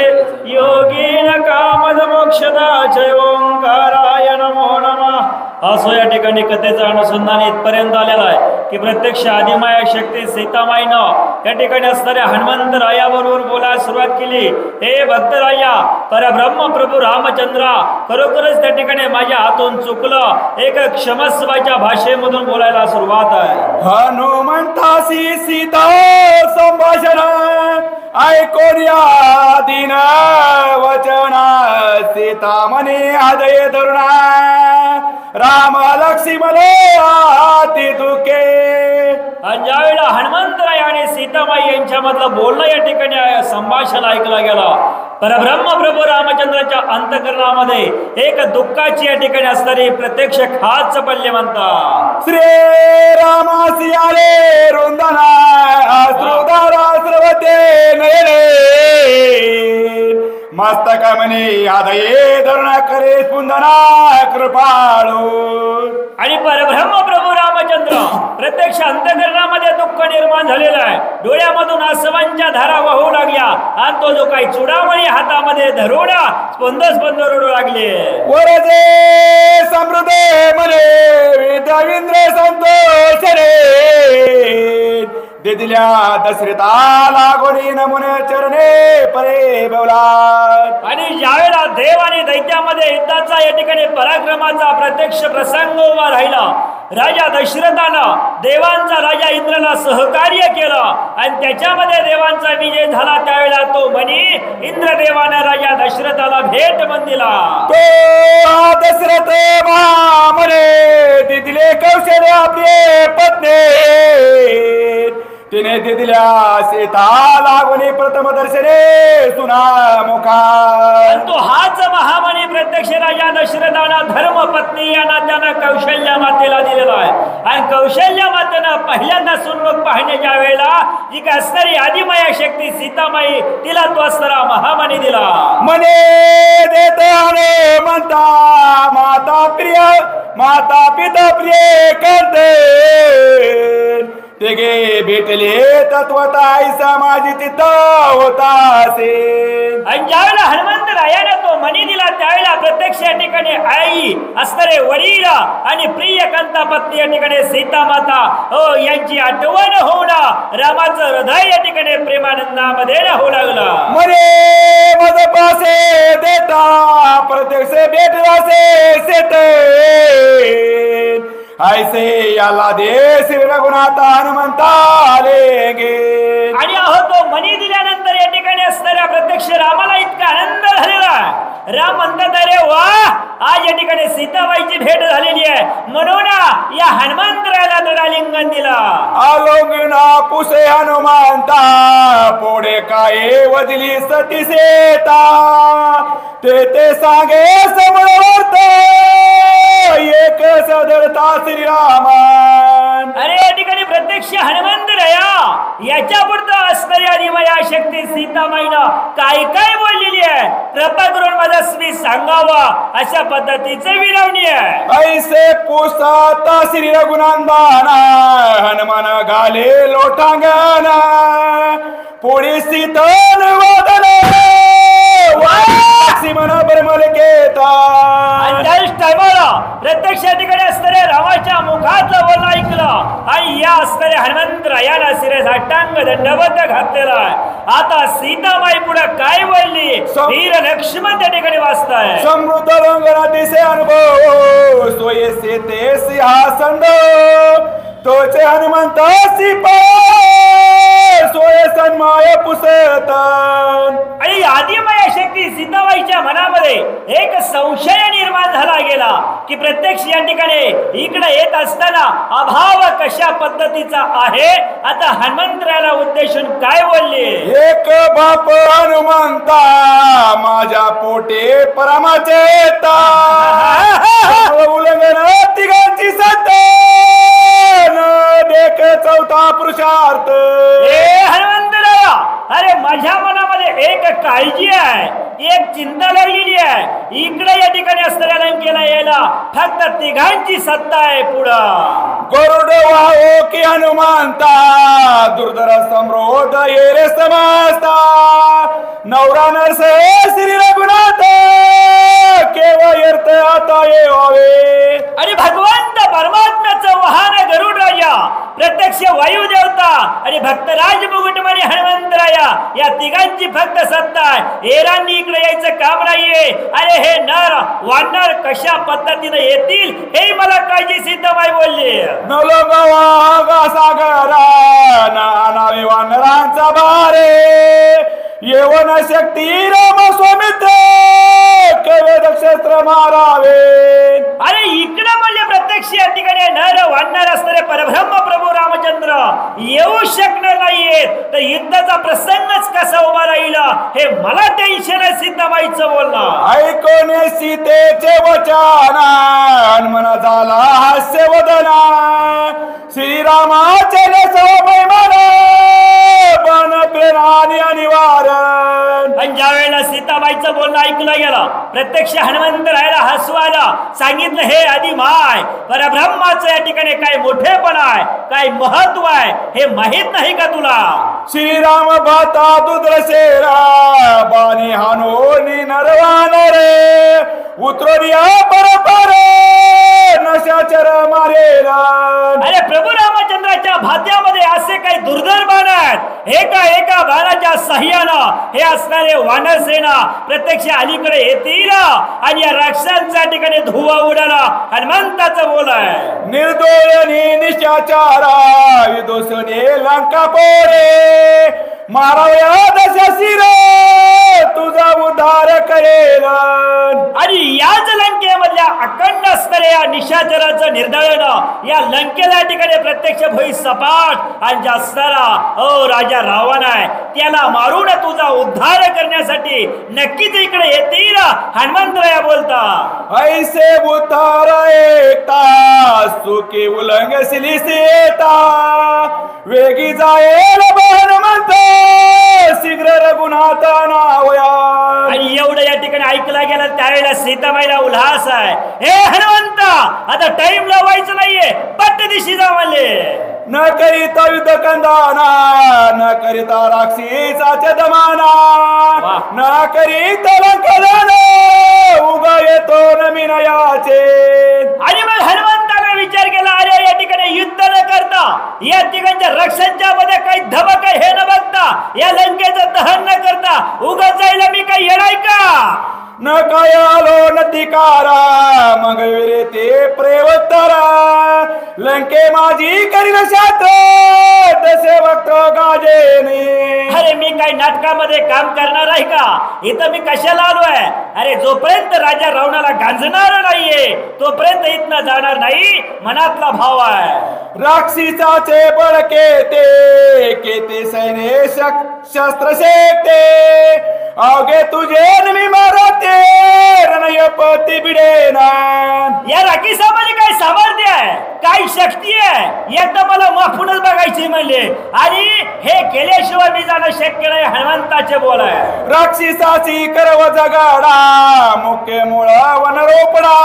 योगीन कामद मोक्षदा जय ओंकाराय नमो नमः. असो या ठिकाणी कथेचं अनुसंधान इथपर्यंत आलेलं आहे की प्रत्यक्ष आदिमाया शक्ती सीतामाईनं त्या ठिकाणी असणाऱ्या हनुमंतरायाबरोबर बोलायला सुरुवात केली. हे भक्तराया, परब्रह्म प्रभू रामचंद्रा, खरोखरच त्या ठिकाणी माझ्या हातून चुकलं. एक क्षमस्वाच्या भाषेमधून बोलायला सुरुवात आहे. हनुमंतासी सीता संभाषण ऐकून या दिन वचन सीता मने हृदय धरुणा राम लक्ष्मण आती दुखे. आणि ज्यावेळेला हनुमंतराय आणि सीतामाई यांच्यामधलं बोलणं या ठिकाणी संभाषण ऐकलं गेलं, परब्रह्म प्रभू रामचंद्राच्या अंतःकरणामध्ये एक दुःखाची या ठिकाणी असणारी प्रत्यक्ष खाच पडले म्हणतात. श्री रामासी आले रुंदना अश्रुधारा स्रवते नयने मस्तक मनी हृदये धरुणा करे स्पुंदना कृपाळू. आणि परब्रह्म प्रभू रामचंद्र प्रत्यक्ष अंतःकरणामध्ये दुःख निर्माण झालेलं आहे. डोळ्यामधून आसवांच्या धारा वाहू लागल्या आणि तो जो काही चुडामणी हातामध्ये धरून स्पंद स्पंद रडू लागले. वरजे समृद्धे मने विद्याविंद्र संतोष रे दिदिल्या दशरथा लागोनी नमुने चरणे परे बोला. आणि ज्यावेळेला देव आणि दैत्यामध्ये युद्धाचा या ठिकाणी पराक्रमाचा प्रत्यक्ष प्रसंग उभा राहिला, राजा दशरथानं देवांचा राजा इंद्राला सहकार्य केलं आणि त्याच्यामध्ये देवांचा विजय झाला. त्यावेळेला तो मणी इंद्रदेवाने राजा दशरथाला भेट म्हणून दिला. तो दशरथ महामने दिदिले कौशल्य आपले पत्नी तिने दिदिल्या सीता लागोनी प्रथम दर्शने सुना मुखा. तो हाच महामणी प्रत्यक्ष राजा दशरथानं धर्मपत्नी या नात्यानं कौशल्य मातेला दिलेला आहे. आणि कौशल्य मातेनं पहिल्यांदा सुनमुख पाहण्याच्या वेळेला जी काय असणारी आदिमाया शक्ती सीतामाई तिला तो असणारा महामणी दिला. मने देताने म्हणता माता पिता प्रिय करते तेगे भेटले तत्वता ऐसा माझी तिथं होता असेल. आणि ज्यावेळेला हनुमंतरायाने तो मणी दिला त्यावेळेला प्रत्यक्ष या ठिकाणी आई असणारे वडील आणि प्रिय कांता पत्नी या ठिकाणी सीता माता यांची आठवण होणं रामाचं हृदय या ठिकाणी प्रेमानंदामध्ये होऊ लागलं. मरे मज पासे देता प्रत्यक्ष भेटलासे सेते ऐसे याला दे श्री रघुनाथ हनुमंता आले गे. आणि अहो तो मणी दिल्यानंतर या ठिकाणी असणाऱ्या प्रत्यक्ष रामाला इतका आनंद झालेला. राम म्हणतात अरे वा, आज या ठिकाणी सीताबाईची भेट झालेली आहे म्हणून या हनुमंतरायाला दडालिंगन दिला. आलोंगिना पुसे हनुमंता पोडे काय वदिली सती सीता ते सांगे समर्थ एक सदरता श्रीरामान. अरे या ठिकाणी प्रत्यक्ष हनुमंतराया याच्या पुढचं असणारी आदिमाया शक्ती सीतामाईनं काय काय बोललेली आहे कृपा करून माझा श्री सांगावा अशा पद्धतीचे विनवणी आहे. ऐसे पुसता श्री रघुनंदना हनुमान घाले लोटांगना पुढे शीतल वदन वासी मना बरमल केता. आणि त्याच टायमाला प्रत्यक्ष या ठिकाणी असणाऱ्या रामाच्या मुखातलं बोलणं ऐकलं आणि या असणाऱ्या हनुमंतरायाला शिरेस अष्टांग दंडबद्ध घातलेला आहे. आता सीताबाई पुढे काय बोलली वीर लक्ष्मण त्या ठिकाणी वाचताय. समृद्ध रंगना दिसे अनुभव सोयेसे ते सिंहासन तोचे हनुमंत सोये सन्माय पुसत. आणि आदिमाया शक्ती सीताबाईच्या मनामध्ये एक संशय निर्माण झाला गेला की प्रत्यक्ष या ठिकाणी इकडे येत असताना अभाव कशा पद्धतीचा आहे. आता हनुमंतरायाला उद्देशून काय बोलले. एक बाप हनुमंता माझ्या पोटे परमाचे उल्लंघन तिघांची सत्ता देख चौथा पुरुषार्थ. हनुमंतराया अरे माझ्या मनामध्ये एक काळजी आहे एक चिंता लागलेली आहे. इकडे या ठिकाणी असणाऱ्या लंकेला यायला फक्त तिघांची सत्ता आहे पुढं. गरुड वाहो की हनुमंता दुर्धर सम्रोध ये रे समजता नवरा नरस श्री रघुनाथ केव्हा येत आता ये व्हावे. आणि भगवंत परमात्म्याचं वाहन गरुड राजा प्रत्यक्ष वायू देवता आणि भक्तराज मुकुटमणी हनुमंतराया या तिघांची फक्त सत्ता आहे. एरांनी इकडे यायचं काम नाहीये. अरे हे नर वानर कशा पद्धतीने येतील हे मला काळजी सीताबाई बोलली. नलोगवा सागरा नावे वानरांचा भारे येवन शक्ती राम स्वामित्र कवेद क्षेत्र मारावे. अरे इकडे म्हणले प्रत्यक्ष या ठिकाणी नर वानर असणारे परब्रह्म प्रभू रामचंद्र येऊ शकणार नाहीये तर युद्धाचा प्रसंगच कसा उभा राहील हे मला टेन्शन आहे सीताबाईचं बोलणं. ऐकून सीतेचे वचन हनुमन झाला हास्य वदना श्रीरामाचे महिमा बन प्रेरानी अनिवारण. आणि ज्या वेळेला सीताबाईचं बोलणं ऐकलं गेलं प्रत्यक्ष हनुमंतरायाला हसू आलं. सांगितलं हे आदिमाय परब्रह्माचं या ठिकाणी काय मोठेपणा आहे काय महत्व आहे हे माहित नाही का तुला. श्रीराम भाता दुद्रशेरा बाणी हानोनी नरवान रे उतरोनिया परपर नशाचर मारेला. अरे प्रभू रामचंद्राच्या भात्यामध्ये असे काही दुर्धर बाण आहेत एका बाणाच्या सहाय्यानं हे असणारे वानर सेना प्रत्यक्ष अलीकडे येतील आणि या राक्षसांच्या ठिकाणी धुवा उडाला. हनुमंताचं बोल आहे. निर्दोषनी निशाचारा विदोषने लंका पोरे माराव्या दशा शिर तुझा उद्धार करेल. आणि याच लंकेमधल्या अखंड असणाऱ्या निशाचराचं निर्दळन या लंकेला ठिकाणी प्रत्यक्ष भुई सपाट आणि असणारा राजा रावण आहे त्याला मारून तुझा उद्धार करण्यासाठी नक्कीच इकडे येतील हनुमंतराया बोलता. ऐसे उद्धार एकता सुखी उलंग सिलिसेता वेगी जाईल हनुमंत शीघ्र रघुनाथ नावया. आणि एवढं या ठिकाणी ऐकला गेलं त्यावेळेला सीताबाईला उल्हास आहे. हे हनुमंता आता टाइम लावायचं नाहीये पट्ट दिशी जा म्हणले. न करिता युद्ध कंदाना न करिता राक्षीचा दमाना न करिता लंकदाना उगा येतो नमीन याचे. आणि मग हनुमंताने विचार केला अरे या ठिकाणी युद्ध न करता या ठिकाणच्या रक्षांच्या मध्ये काही धमक आहे हे न बघता या लंकेचं दहन न करता उगा जायला मी काही येणार का. न काय आलो न तिकारा मंगळवीरे ते प्रेवत्तरा लंके माझी करीन शास्त्र तसे भक्त गाजेने. अरे मी काही नाटकामध्ये काम करणार आहे का इथं मी कशाला आलोय. अरे जोपर्यंत राजा रावणाला गांजणार नाहीये तोपर्यंत इथनं जाणार नाही मनातला भाव आहे. राक्षीसाचे बळके ते सैन्य शस्त्र शेकते अवघे तुझे मी मारते रणयपती बिडेना. या राखीसामध्ये काय सामर्थ्य आहे काय शक्ती आहे एकदा मला माफूनच बघायची म्हणले आणि हे केल्याशिवाय मी जाणं शक्य नाही हनुमंताचे बोल आहे राक्षसाची करव जगाडा मुख्य मूळ वनरोपडा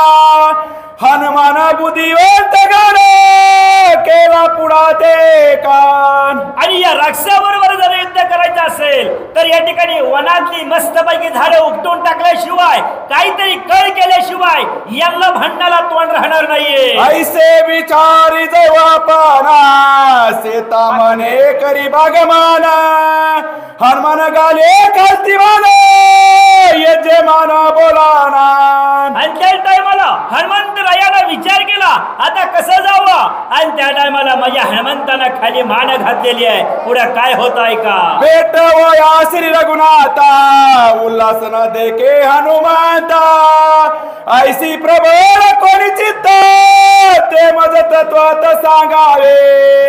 हनुमान बुद्धिवंत गाड केला पुढा ते कान आणि या राक्षसाबरोबर जर युद्ध करायचं असेल तर या ठिकाणी वनातली मस्तपैकी झाडं उपटून टाकल्याशिवाय काहीतरी कळ केल्याशिवाय यांना भांडणाला तोंड राहणार नाहीये ऐसे विचारी जेव्हा पाना सीता मने करी बागमाना हनुमान गाले खालती माना यजे माना बोलाना आणि त्या टायमाला हनुमंत रायाला विचार केला आता कसं जावं आणि त्या टायमाला माझ्या हनुमंतानं खाली मान घातलेली आहे पुढे काय होत आहे का बेट वया श्री रघुनाथा उल्हास न देखे हनुमंता ऐसी प्रबळ कोणी चित्त ते मज तत्वात सांगावे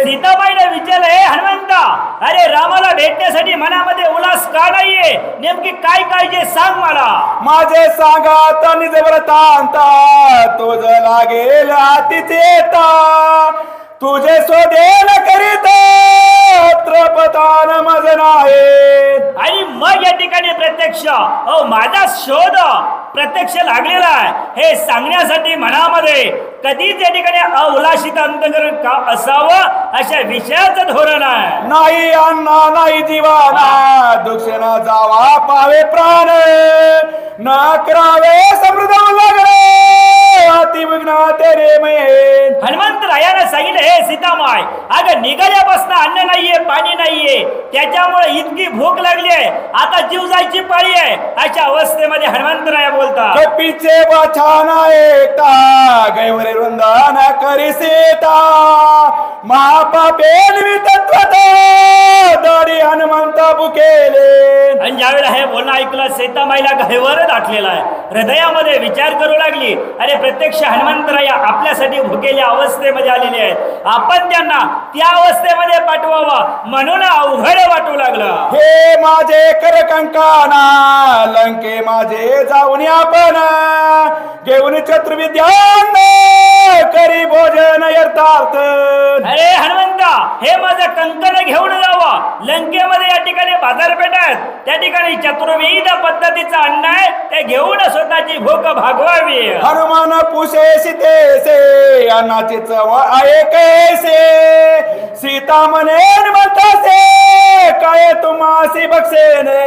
सीताबाईने विचारलं हे हनुमंता अरे रामाला भेटण्यासाठी मनामध्ये उल्हास का नाहीये नेमकी काय काळजी सांग मला माझे सांगा निज व्रतांता तुझ लागेल हातीचेता तुझे स्वदेन करीत त्रपतान मज नाही आणि मग या ठिकाणी प्रत्यक्ष माझा शोध प्रत्यक्ष लागलेला आहे हे सांगण्यासाठी मनामध्ये कधीच या ठिकाणी अउलाशित अंतकरण का असावं अशा विषयाचं धोरण आहे नाही अण्णा नाही जीवाना दुक्षणा जावा पावे प्राण न करावे समृद्ध लागले अति विघ्न तेरे में हनुमंत रायाने सांगितलं हे सीतामाय अगं निघाल्यापासून अन्न नाहीये पाणी नाहीये त्याच्यामुळे इतकी भूक लागली आहे आता जीव जायची पाळी आहे अशा अवस्थेमध्ये हनुमंत राया बोलतात पीछे बचाना एकता गैवरे वृंदान करी सीता महापापे तत्वत दाडी हनुमंत बुकेले आणि ज्यावेळेला हे बोलणं ऐकलं सीतामाईला गहिवर दाटलेला आहे हृदयामध्ये विचार करू लागली अरे प्रत्यक्ष हनुमंतराया आपल्यासाठी भुकेल्या अवस्थेमध्ये आलेले आहेत आपण त्यांना त्या अवस्थेमध्ये पाठवावं म्हणून अवघड वाटू लागलं हे माझे कर कंकाना लंके माझे जाऊन आपण घेऊन चतुर्विद्यान करी भोजन यथार्थ अरे हनुमंता हे माझं कंकण घेऊन जावं लंकेमध्ये या ठिकाणी बाजारपेठ आहेत त्या ठिकाणी चतुर्विध पद्धतीचं अन्न आहे ते घेऊन स्वतःची भूक भागवावी हनुमान पुषे सीतेसे अन्नाची चव आहे कैसे सीता म्हणे म्हणतासे काय तुम्हासी बक्षेने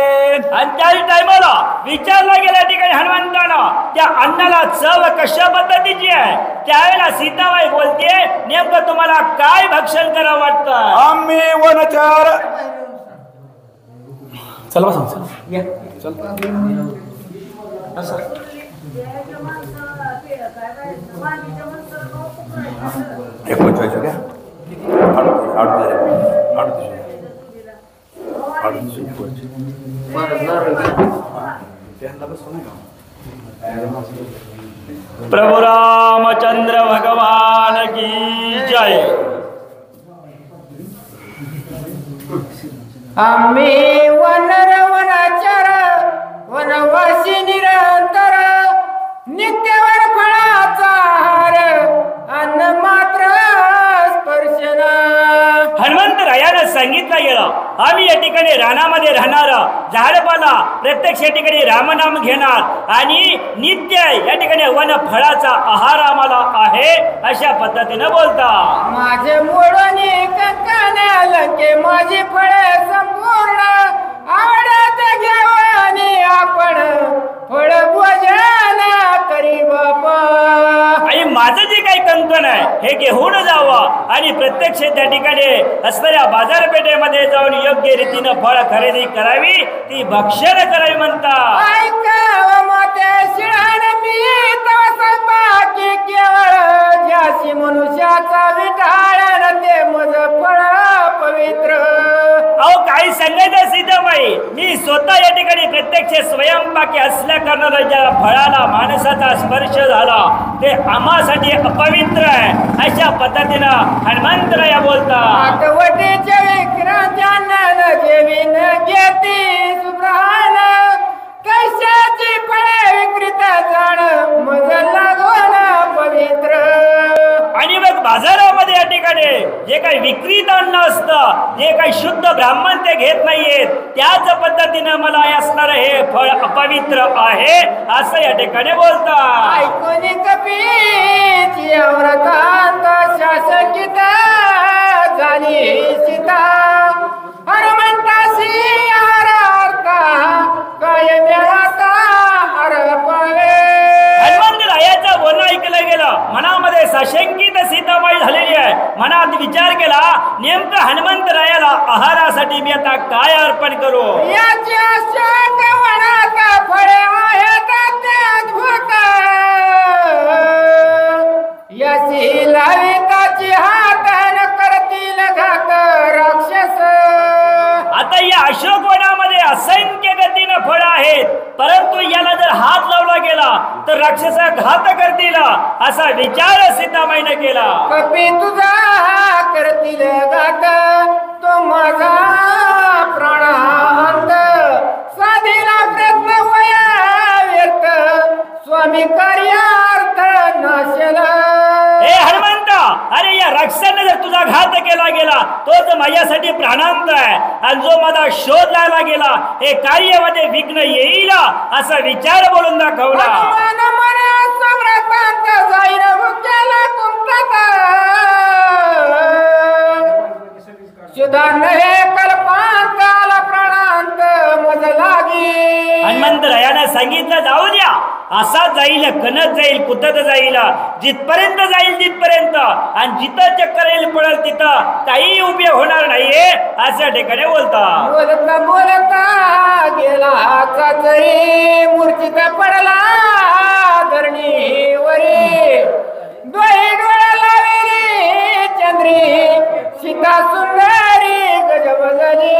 आणि त्या टायमाला विचारला गेल्या ठिकाणी हनुमंतानं त्या अन्नाला चव कशा पद्धतीची आहे त्यावेळेला सीताबाई बोलते नेमकं तुम्हाला काय भक्षण करावं वाटतं आम्ही वनचार चल बस या प्रभु रामचंद्र भगवान की जय आम्ही वनचार वनवासी निरंतर नित्यवर फळाचा हार अन्न मात्र स्पर्शना हनुमंत रायानं सांगितलं गेलं आम्ही या ठिकाणी रानामध्ये राहणार झाडपाला प्रत्यक्ष या ठिकाणी रामनाम घेणार आणि नित्य या ठिकाणी वन फळाचा आहार आम्हाला आहे अशा पद्धतीनं बोलता माझे मोडणी कंकाने लंके माझी फळे संपूर्ण आवडत घेऊन आपण फळ भोजन करी बापा आणि माझं जे काही कंकण आहे हे घेऊन जावं आणि प्रत्यक्ष त्या ठिकाणी असणाऱ्या बाजारपेठेमध्ये जाऊन योग्य रीतीनं फळ खरेदी करावी ती भक्षण करावी म्हणतात ऐकाव माते शिळान मी बाकी केवळ ज्याशी मनुष्याचा विटाळन ते मज फळ पवित्र अहो काही सांगायचं सीताबाई मी स्वतः या ठिकाणी प्रत्यक्ष स्वयंपाकी असल्या कारणाने ज्या फळाला माणसाचा स्पर्श झाला ते आम्हासाठी अपवित्र आहे अशा पद्धतीनं हनुमंतराया बोलतात आठवटीच्या विक्रांत्यानं जेवीन घेती सुब्रहान कैशाची फळे विक्रीत जाण मज लागून पवित्र आणि मग बाजार जे काही शुद्ध ब्राह्मण ते घेत नाहीयेत त्याच पद्धतीनं मला असणार हे फळ अपवित्र आहे असं या ठिकाणी बोलतात. ऐकून कपीची अमृतांत शासकित झाली सीता हनुमंतासी हरार्था काय मिळाता हर पावे. हनुमंतरायाचं बोलणं ऐकलं गेलं, मनामध्ये सशंकित सीतामाई झालेली आहे. मनात विचार केला नेमकं हनुमंतरायाला आहारासाठी मी आता काय अर्पण करू. याची अशोक वनात फळे आहेत ते अद्भुत याची लाविताची हातन करतील घात राक्षस. आता या अशोक वनामध्ये असंख्य गतीनं फळ आहेत, परंतु याला जर हात लावला गेला तर राक्षस घात करतील असा विचार सीतामाईने केला. कपी तुझा करतील घात तो माझा प्राणांत साधीला प्रयत्न वया व्यर्थ स्वामी कार्यार्थ नाशला. हे हनुमंता, अरे या राक्षसाने जर तुझा घात केला गेला तोच माझ्यासाठी प्राणांत आहे, आणि जो माझा शोध लावला गेला हे कार्यामध्ये विघ्न येईल असा विचार बोलून दाखवला. हनुमान मना सम्राटांत जाईन भुक्याला कुंतता सुधा नहे कल्पांताला प्राणांत मज लागी. हनुमंतरायाने सांगितलं जाऊ द्या, असा जाईल कणत जाईल कुतत जाईल जिथपर्यंत जाईल तिथपर्यंत, आणि जिथं चक्कर येईल पडेल तिथं काही उपयोग होणार नाहीये अशा ठिकाणी बोलता. बोलता बोलता गेला चाचरी मूर्तीत पडला धरणीवरी डोळे डोळा लावेली चंद्री सीता सुंदरी गजबजली.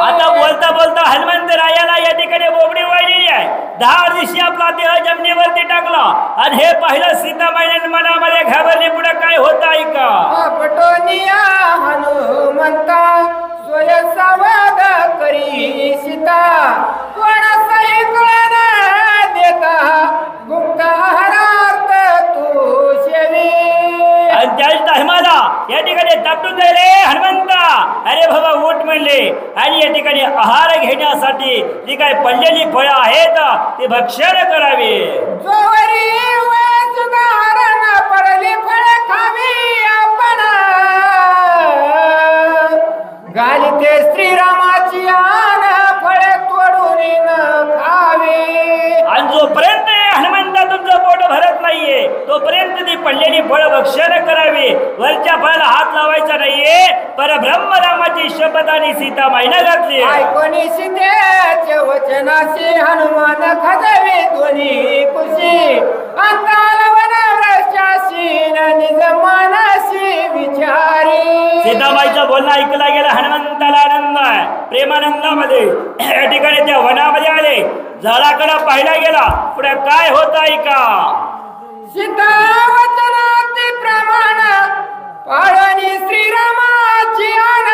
आता बोलता बोलता हनुमंतरायाला या ठिकाणी बोबडी वाहिलेली आहे. 10 दिवशी आपला देह जमिनीवरती टाकला आणि हे पाहिलं सीतामाईने मनामध्ये घाबरली, पुढे काय होत आहे का. पटोनिया हनुमंता स्वय संवाद करी सीता कोणाचाही कळण देता गुप्त आहारार्थ तू सेवी. आणि त्याच टायमाला या ठिकाणी तापटून जायले हनुमंता, अरे बाबा उठ म्हणले, आणि या ठिकाणी आहार घेण्यासाठी जी काही पडलेली फळं आहेत ते भक्षण करावे. जोवरी सुधारण पडली फळे खावी आपण घालिते श्रीरामाची आन फळे तोडून न खावी. आणि जोपर्यंत हनुमंता तुमचं पोट भरत नाहीये तोपर्यंत ती पडलेली फळं भक्षण करावी. वरच्या फळाला हात लावायचा नाहीये. परब्रह्म रामाची शपथ आणि सीतामाईनं घातली. ऐकोनी सीतेचे वचनाशी हनुमान खजवे दोन्ही कुशी अंताला वनवृक्षाशी निज मानसी विचारी. सीताबाईचं बोलणं ऐकलं गेलं. हनुमंताला आनंद आहे, प्रेमानंदामध्ये या ठिकाणी त्या वनामध्ये आले. झाडाकडे पाहिला गेला, पुढे काय होत आहे का. सीता वचनाती प्रमाण पाळणी श्रीरामाची आन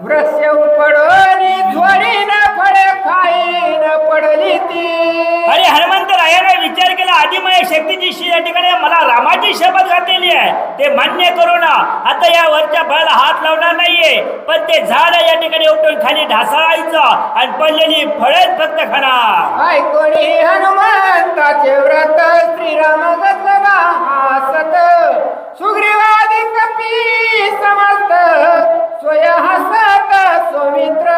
वृक्ष उपडोनी झोडीन फळे खाईन पडली ती. अरे हनुमंतरायाने विचार केला, आदिमय शक्तीची या ठिकाणी मला रामाची शपथ घातलेली आहे, ते मान्य करू ना. आता या वरच्या फळाला हात लावणार नाहीये, पण ते झाड या ठिकाणी उठून खाली ढासळायचं आणि पडलेली फळेच फक्त खाणार. ऐकोणी हनुमंताचे व्रत श्रीराम गजला हासत सुग्रीवादी कपी समस्त स्वय हसत सौमित्र.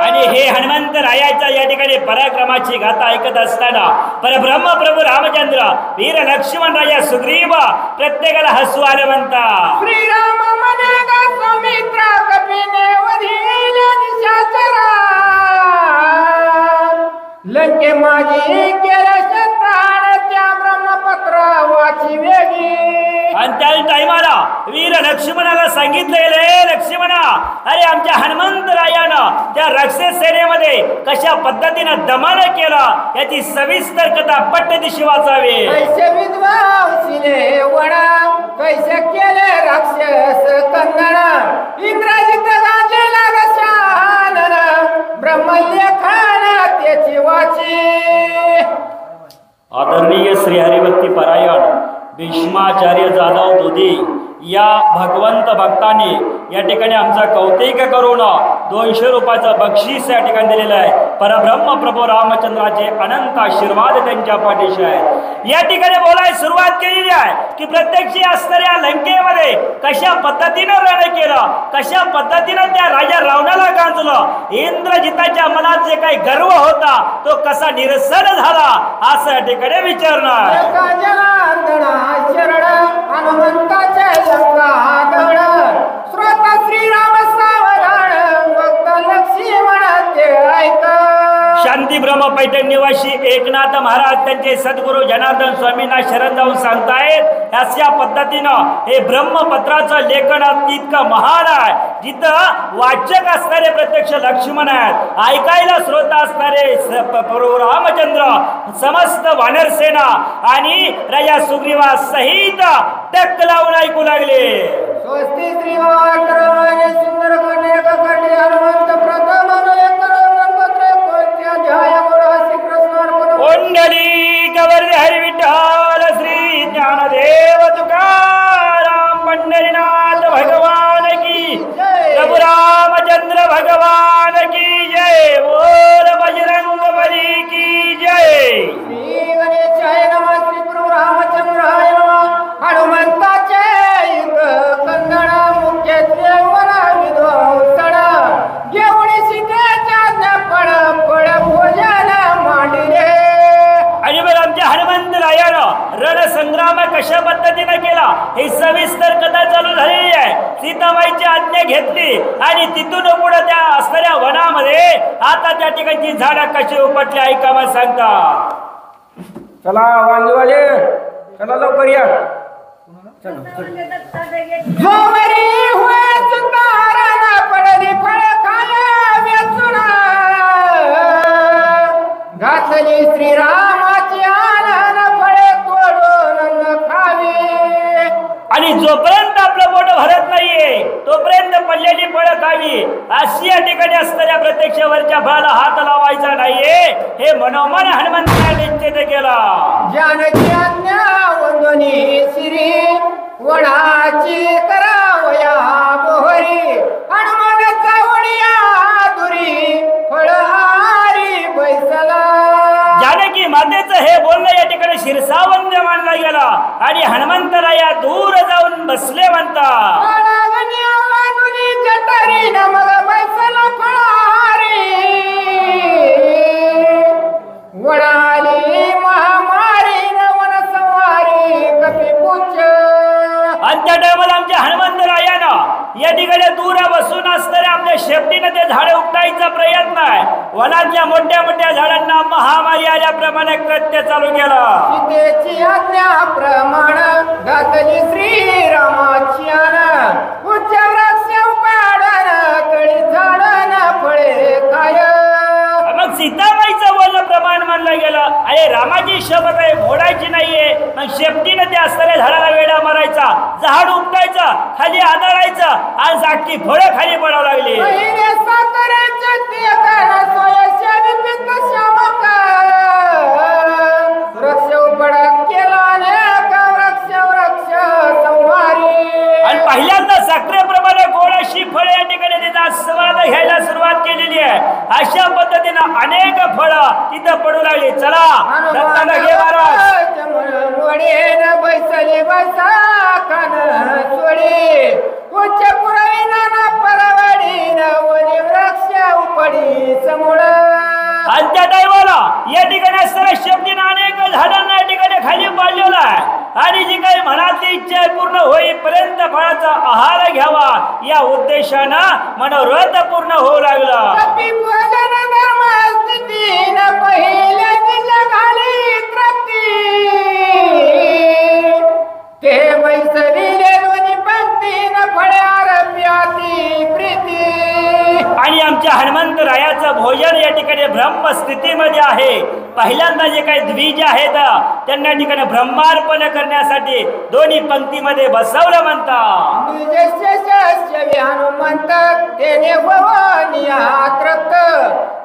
आणि हे हनुमंतरायाच्या या ठिकाणी पराक्रमाची गाथा ऐकत असताना परब्रह्म प्रभू रामचंद्र, वीर लक्ष्मण राजा सुग्रीव प्रत्येकाला हसू आलं म्हणतात. श्रीराम मनेगा सौमित्र कपीने वधील निशाचरा लंके माझी केल्या शत्राण त्या ब्रह्मपत्र वाची वेगी. आणि त्या टाइमाला वीर लक्ष्मणाला सांगितलेले, लक्ष्मणा अरे आमच्या हनुमंतरायानं त्या राक्षस सेनेमध्ये कशा पद्धतीनं दमन केलं याची सविस्तर कथा पट्टदिशी वाचावी. कैसे विद्वांसिले वडा कैसे केले राक्षस कंदन इंद्रजित गाजेला दशानन ब्रह्मलेखन त्याची वाची. आदरणीय श्री हरिभक्ती परायण भीष्माचार्य जाधव दुधी या भगवंत भक्तांनी या ठिकाणी आमचा कौतिक करून 200 रुपयाचं बक्षीस या ठिकाणी दिलेलं आहे. परब्रह्म प्रभू रामचंद्राचे अनंत आशीर्वाद त्यांच्या पाठीशी आहे. या ठिकाणी बोलायला सुरुवात केलेली आहे की प्रत्यक्ष असणाऱ्या लंकेमध्ये कशा पद्धतीनं रण केलं, कशा पद्धतीनं त्या राजा रावणाला गांजलं, इंद्रजिताच्या मनात जे काही गर्व होता तो कसा निरसन झाला असं या ठिकाणी विचारणार. हनुमंताचे श्रीराम सावधान भक्त लक्ष्मण ते ऐका. शांती ब्रह्म पैठण निवासी एकनाथ महाराज त्यांचे सद्गुरू जनार्दन स्वामींना शरण जाऊन सांगतायत अशा पद्धतीनं हे ब्रह्मपत्राचं लेखन इतकं महान आहे जिथं वाचक असणारे प्रत्यक्ष लक्ष्मण आहेत, ऐकायला श्रोता असणारे प्रभू रामचंद्र, समस्त वानर सेना आणि राजा सुग्रीवा सहित टक लावून ऐकू लागले. स्वस्ती श्रीवाकरवाने सुंदर कन्या ककटी हनुमंत प्रथम ओंडली गवर्धे हरी विठ्ठल श्री ज्ञानदेव तुकाराम पंढरीनाथ भगवान की, प्रभु रामचंद्र भगवान की जय. बोल बजरंग बली की जय. श्री गणेशाय नमः. श्री प्रभु रामचंद्राय नमः. हनुमंताचे कंदण मुख्य देवना विध्वंसण घेऊन सीतेच्या पड पड भोजन मांडले. आणि बरं आमच्या हनुमंत रायानं रणसंग्राम कशा पद्धतीने केला ही सविस्तर कथा चालू झालेली आहे. सीताबाईची आज्ञा घेतली आणि तिथून पुढे त्या असणाऱ्या वनामध्ये आता त्या ठिकाणची झाडं कशी उपटली ऐका मग सांगता. चला वांगीवाले, चला लवकर या. जोमरी हुए सुतारा पडली फळ खाया वेचून घातली श्रीरामाची आनन फळे तोडून खावी. आणि जोपर्यंत आपलं पोट भरत नाहीये तोपर्यंत पडलेली फळं खावी अशी या ठिकाणी असणाऱ्या प्रत्यक्षवरच्या फळाला हात लावायचा नाहीये हे मनोमन हनुमंताने निश्चित केला. जानकी आज्ञा वंदनी श्री वडाची करावया बोहरी हनुमानाचा वडिया दुरी फळहारी बैसला. जानकी मातेचं हे बोलणं या ठिकाणी शिरसावंद्य मानला गेला आणि हनुमंताला या दूर जाऊन बसले म्हणता. मग बैसला फळहारी वडाली महामारी वन सवारी कपी पूछ. आणि त्या टायमाला आमच्या हनुमंतरायानं या ठिकाणी दूर बसून असणाऱ्या आपल्या शेपटीनं ते झाडे उपटायचा प्रयत्न आहे. वनातल्या मोठ्या मोठ्या झाडांना महामारी आल्याप्रमाणे कृत्य चालू केलं. सीतेची आज्ञा प्रमाण घातली श्रीरामाची उच्च वृक्ष उपाडन कळी झाडन फळे खाय. मग सीताबाईचं बोलणं प्रमाण मानलं गेलं. अरे रामाची शपथ आहे मोडायची नाहीये. मग शेपटीनं त्या असणाऱ्या झाडाला वेढा मारायचा, झाड उपटायचं, खाली आदळायचं आणि जागती फळं खाली पडावं लागली. वृक्ष उपडा केला वृक्ष संहारी. आणि पहिल्यांदा साखरेप्रमाणे गोड अशी फळे या ठिकाणी तिचा स्वाद घ्यायला सुरुवात केलेली आहे. अशा पद्धतीनं अनेक फळं तिथं पडू लागली. चला दत्ताला घे महाराज. बैसली बसा कान सोडी उच्च पुरवी नाना परवडी नवनी वृक्ष उपडी समोड. आणि त्या टायमाला या ठिकाणी असणाऱ्या शेपटीनं अनेक झाडांना या ठिकाणी खाली पाडलेला आहे आणि जी काही मनातली इच्छा पूर्ण होईपर्यंत फळाचा आहार घ्यावा या उद्देशानं मनोरथ पूर्ण होऊ लागला. ते बैसलीले दोन्ही पंक्तीनं फळे आरंभ्याती प्रीती. आणि आमच्या हनुमंत रायाचं भोजन या ठिकाणी ब्रह्म स्थितीमध्ये आहे. पहिल्यांदा जे काही द्विज आहेत त्यांना या ठिकाणी ब्रह्मार्पण करण्यासाठी दोन्ही पंक्तीमध्ये बसवलं म्हणता. हनुमंत तेने भवानियात रक्त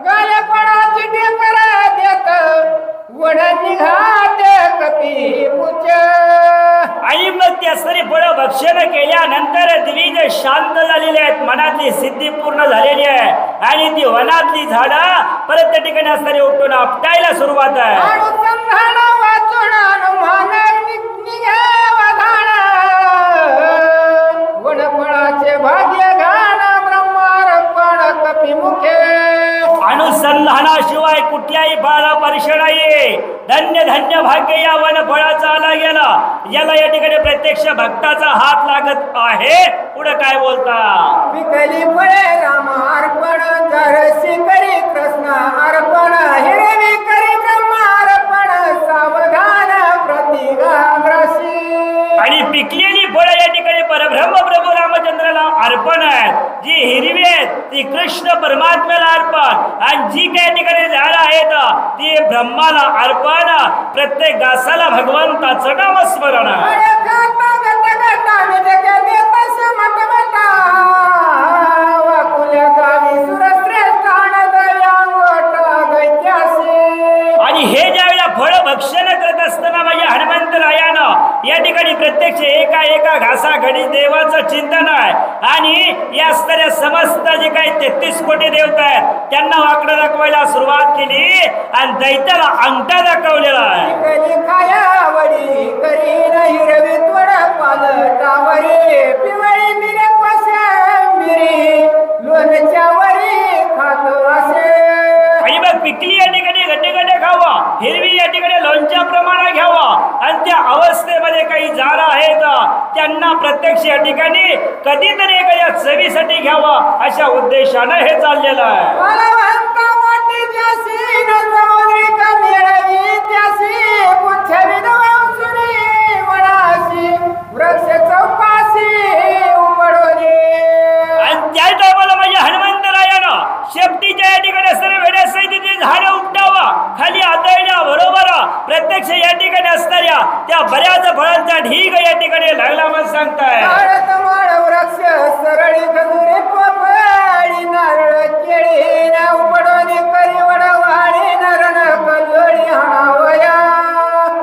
गालेपणाची ढेकर देत वड निघात कपी पूज. भक्षण केल्यानंतर द्विज शांत झालेले आहेत, मनातली सिद्धी पूर्ण झालेली आहे आणि ती वनातली झाडं परत त्या ठिकाणी असणारी उपटून आपटायला सुरुवात आहे. अनुसंधानाशिवाय कुठल्याही फळाला स्पर्श नाही. धन्य धन्य भाग्य या वनफळाचा आला गेला, याला या ठिकाणी प्रत्यक्ष भक्ताचा हात लागत आहे. पुढे काय बोलता? विकली फळे राम अर्पण, जरसी करी कृष्ण अर्पण, हिरवी करी ब्रह्म अर्पण, सावधान प्रतिग्रसी. आणि पिकलेली फळं या ठिकाणी परब्रह्म प्रभू रामचंद्राला अर्पण आहेत. जी हिरवी आहेत ती कृष्ण परमात्म्याला अर्पण, आणि जी काही ठिकाणी झाडं आहेत ती ब्रह्माला अर्पण. प्रत्येक गासाला भगवंताचं नामस्मरण आहे. आणि हे ज्यावेळेला फळ भक्षण करत असताना माझ्या हनुमंतरायानं या ठिकाणी प्रत्यक्ष एका एका घासाघडी देवाचं चिंतन आहे. आणि या स्तऱ्या समस्त जे काही 33 कोटी देवता आहेत त्यांना वाकडं दाखवायला सुरुवात केली आणि दैत्याला अंगठा दाखवलेला आहे. आणि मग पिकली या ठिकाणी गड्डे गड्डे खावा, हिरवी या ठिकाणी लोणच्या प्रमाणात घ्यावा, आणि त्या अवस्थेमध्ये काही झाडं आहेत त्यांना प्रत्यक्ष या ठिकाणी कधीतरी एखाद्या चवीसाठी घ्यावा अशा उद्देशानं हे चाललेलं आहे. त्या टायमाला माझ्या हनुमंतरायानं शेपटीच्या या ठिकाणी असणाऱ्या वेड्यासहित ते झाडं उपटावा, खाली आदळण्या बरोबर प्रत्यक्ष या ठिकाणी असणाऱ्या त्या बऱ्याच फळांचा ढीग या ठिकाणी लागला म्हणून सांगताय. सरळी खजुरी पोपळी नारळ केळी ना उपडोनी करी वडवाळी नरण कल्लोळी हाणावया.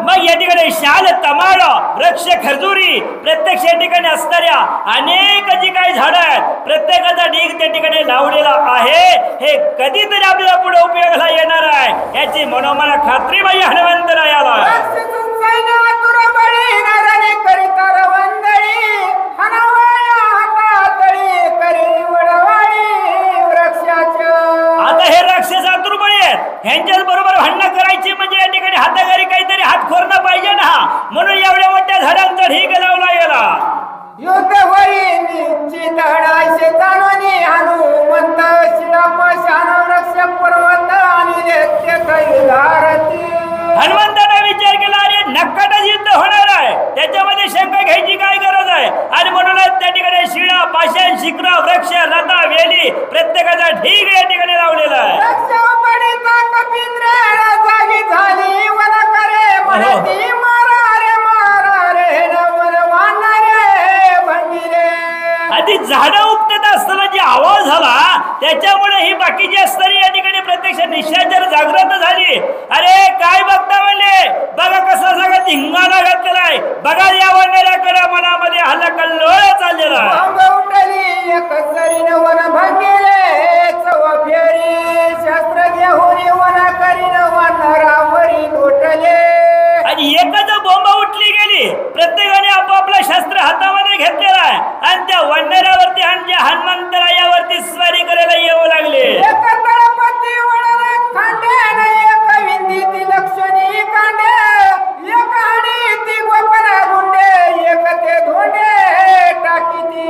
मग या ठिकाणी शाल तमाळ वृक्ष खजुरी प्रत्यक्ष या ठिकाणी असणाऱ्या अनेक जी काही झाडं आहेत प्रत्येकाचा ढीग त्या ठिकाणी लावलेला आहे. हे कधीतरी आपल्याला पुढे उपयोगाला येणार आहे याची मनोमन खात्री माझी हनुमंतरायाला. आता हे राक्षस आतुरबळी आहेत, ह्यांच्याच बरोबर भांडणं करायची म्हणजे या ठिकाणी हातागारी काहीतरी हात खोरणं पाहिजे ना, म्हणून एवढ्या मोठ्या झाडांचा ढीग लावला गेला. युद्ध होई निश्चित हडाशे जाणवणी हनुमंत शिलापाशान वृक्ष पर्वत आणि देत्य कैलारती. हनुमंताने विचार केला, अरे नक्कटच युद्ध होणार आहे, त्याच्यामध्ये शंका घ्यायची काय गरज आहे. आणि म्हणूनच त्या ठिकाणी शिळा पाषाण शिखर वृक्ष लता वेली प्रत्येकाचा ढीग या ठिकाणी लावलेला आहे. जागी झाली वन करे म्हणती मारा रे नवन वानरे भंगिरे. आधी झाडं उपटत असताना जे आवाज झाला त्याच्यामुळे ही बाकीची असणारी या ठिकाणी प्रत्यक्ष निशाचर जागृत झाली. अरे काय बघता म्हणले, बघा कसा सगळा धिंगाणा घातलेला आहे, बघा या वडनेल्याकडे मनामध्ये हल्ला कल्लोळ चाललेला आहे. उठली एक सरीन वन भंगिरे चव फेरी शस्त्र घेऊन वन करीन वानरावरी लोटले. आणि एकच बोंब उठली गेली, प्रत्येकाने आपापलं शस्त्र हातामध्ये घेतलेला आहे आणि त्या वंडरावरती आणि हनुमंतरायावरती स्वारी करायला येऊ लागले. एक तळपती वळण खांडे एक विंदी लक्षणी कांडे एक आणि ती गोपन गुंडे एक ते धोंडे टाकीती.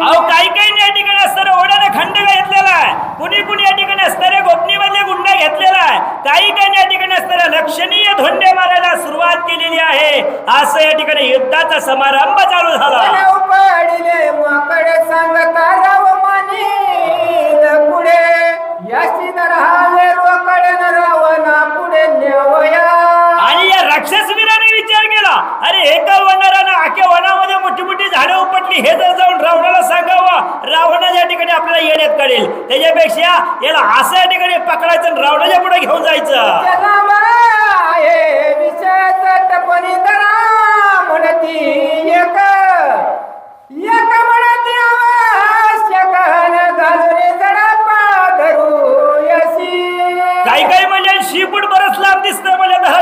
अहो काही काही या ठिकाणी असणारा ओढ्याने खंड घेतलेला आहे, कुणी कुणी या ठिकाणी असणारे गोपनीमधले गुंड घेतलेला आहे, काही काही या ठिकाणी असणाऱ्या लक्षणीय धोंडे मारायला सुरुवात केलेली आहे. असं या ठिकाणी युद्धाचा समारंभ चालू झाला. पडिले माकडे सांगता राव मानी पुढे याची नरहावे रोकडे न रावणा पुढे नेवया. आणि या राक्षसवीराने विचार केला, अरे एका वनारानं आख्या वनामध्ये मोठी मोठी झाडं उपटली, हे जर जाऊन रावणाला सांगावं, रावणा या ठिकाणी आपल्याला येण्यात काढेल, त्याच्यापेक्षा याला असं या ठिकाणी पकडायचं आणि रावणाच्या पुढे घेऊन जायचं. विषय टपणी दरा म्हणती एक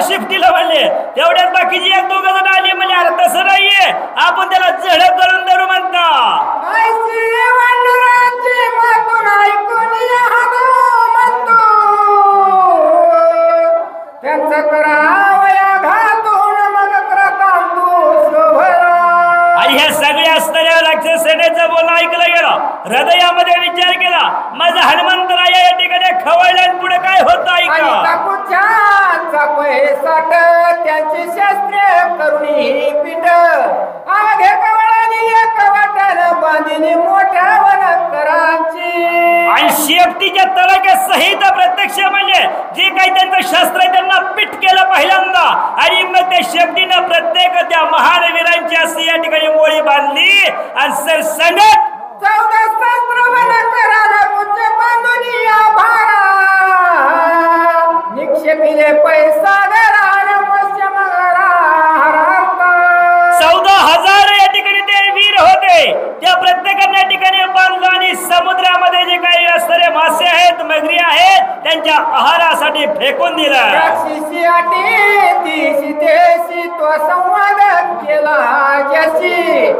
शिफ्टीला म्हणले. तेवढ्यात बाकीची एक दोघ जण आली म्हणजे अरे तसं नाहीये, आपण त्याला झडप करून धरू म्हणता. ऐशी वानराची मातून ऐकून या हनुमंतू, त्यांचं करावया घातून मग क्रतांतू शोभरा. आणि ह्या सगळ्या असणाऱ्या राक्षस सेनेचं बोलणं ऐकलं गेलं. हृदयामध्ये विचार केला, माझा हनुमंतराय या ठिकाणी खवळला आणि पुढे काय होतं ऐका. पैसाट त्यांची शास्त्रे करुणी पीठ आगे कवळानी एक वाटण बांधिली मोठ्या वनकरांची. आणि शेपटीच्या तळाच्या सहित प्रत्यक्ष म्हणजे जे काही त्यांचं शस्त्र आहे त्यांना पीठ केलं पहिल्यांदा. आणि मग त्या शेपटीनं प्रत्येक त्या महान वीरांची अशी या ठिकाणी मोळी बांधली आणि सरसंगट 14 सहस्त्र वनकराला कुच बांधून या भारा निक्षेपिले पैसा घरान पश्चिम घरा. 14,000 या ठिकाणी ते वीर होते. त्या प्रत्येकाने या ठिकाणी बांधलं आणि समुद्रामध्ये जे काही असणारे मासे आहेत, मगरी आहेत, त्यांच्या आहारासाठी फेकून दिलं. राक्षसी आटी दिशी देशी तो संवाद केला ज्याशी,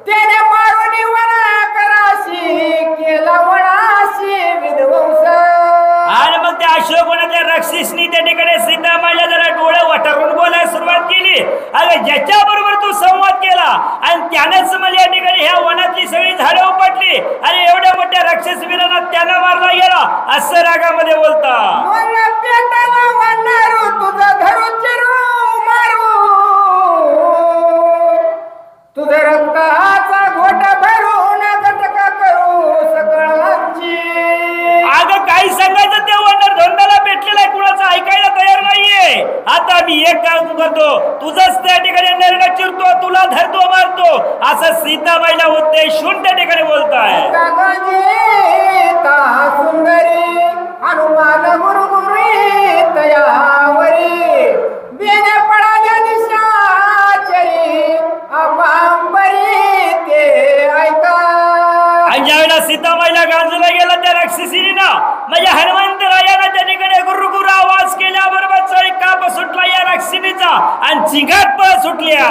त्याने मारून वना कराशी केला वनाशी विध्वंस. आणि मग त्या अशोकवनाच्या राक्षसनी त्या ठिकाणी सीतामाईला जरा डोळे वटारून बोलायला सुरुवात केली. अरे ज्याच्या बरोबर तू संवाद केला आणि त्यानेच मला या ठिकाणी ह्या वनातली सगळी झाडं उपटली आणि एवढ्या मोठ्या राक्षस वीरांना त्याला मारला गेला असं रागामध्ये बोलता. पेटाला वाढणारू तुझं धरू चिरू मारू, तुझं रक्ताचा घोट भरून गटका करू सकळांची. अगं काही सांगायचं ते वनर धोंडाला भेटलेला आहे, कुणाचं ऐकायला तयार नाहीये. आता मी एक काम करतो, तुझंच त्या ठिकाणी नरडा चिरतो, तुला धरतो मारतो असं सीताबाईला उद्देशून त्या ठिकाणी बोलताय. सुंदरी हनुमान गुरुगुरी तयावरी बेने पडाल्या निशाचरी अपांबरी ते ऐका. आणि ज्यावेळेला सीताबाईला गांजला गेला त्या राक्षसीने म्हणजे हनुमंतरायानं त्या ठिकाणी गुरुगुरु आवाज केल्याबरोबर चळी काप सुटला या राक्षसीचा आणि चिंगाट पळ सुटल्या.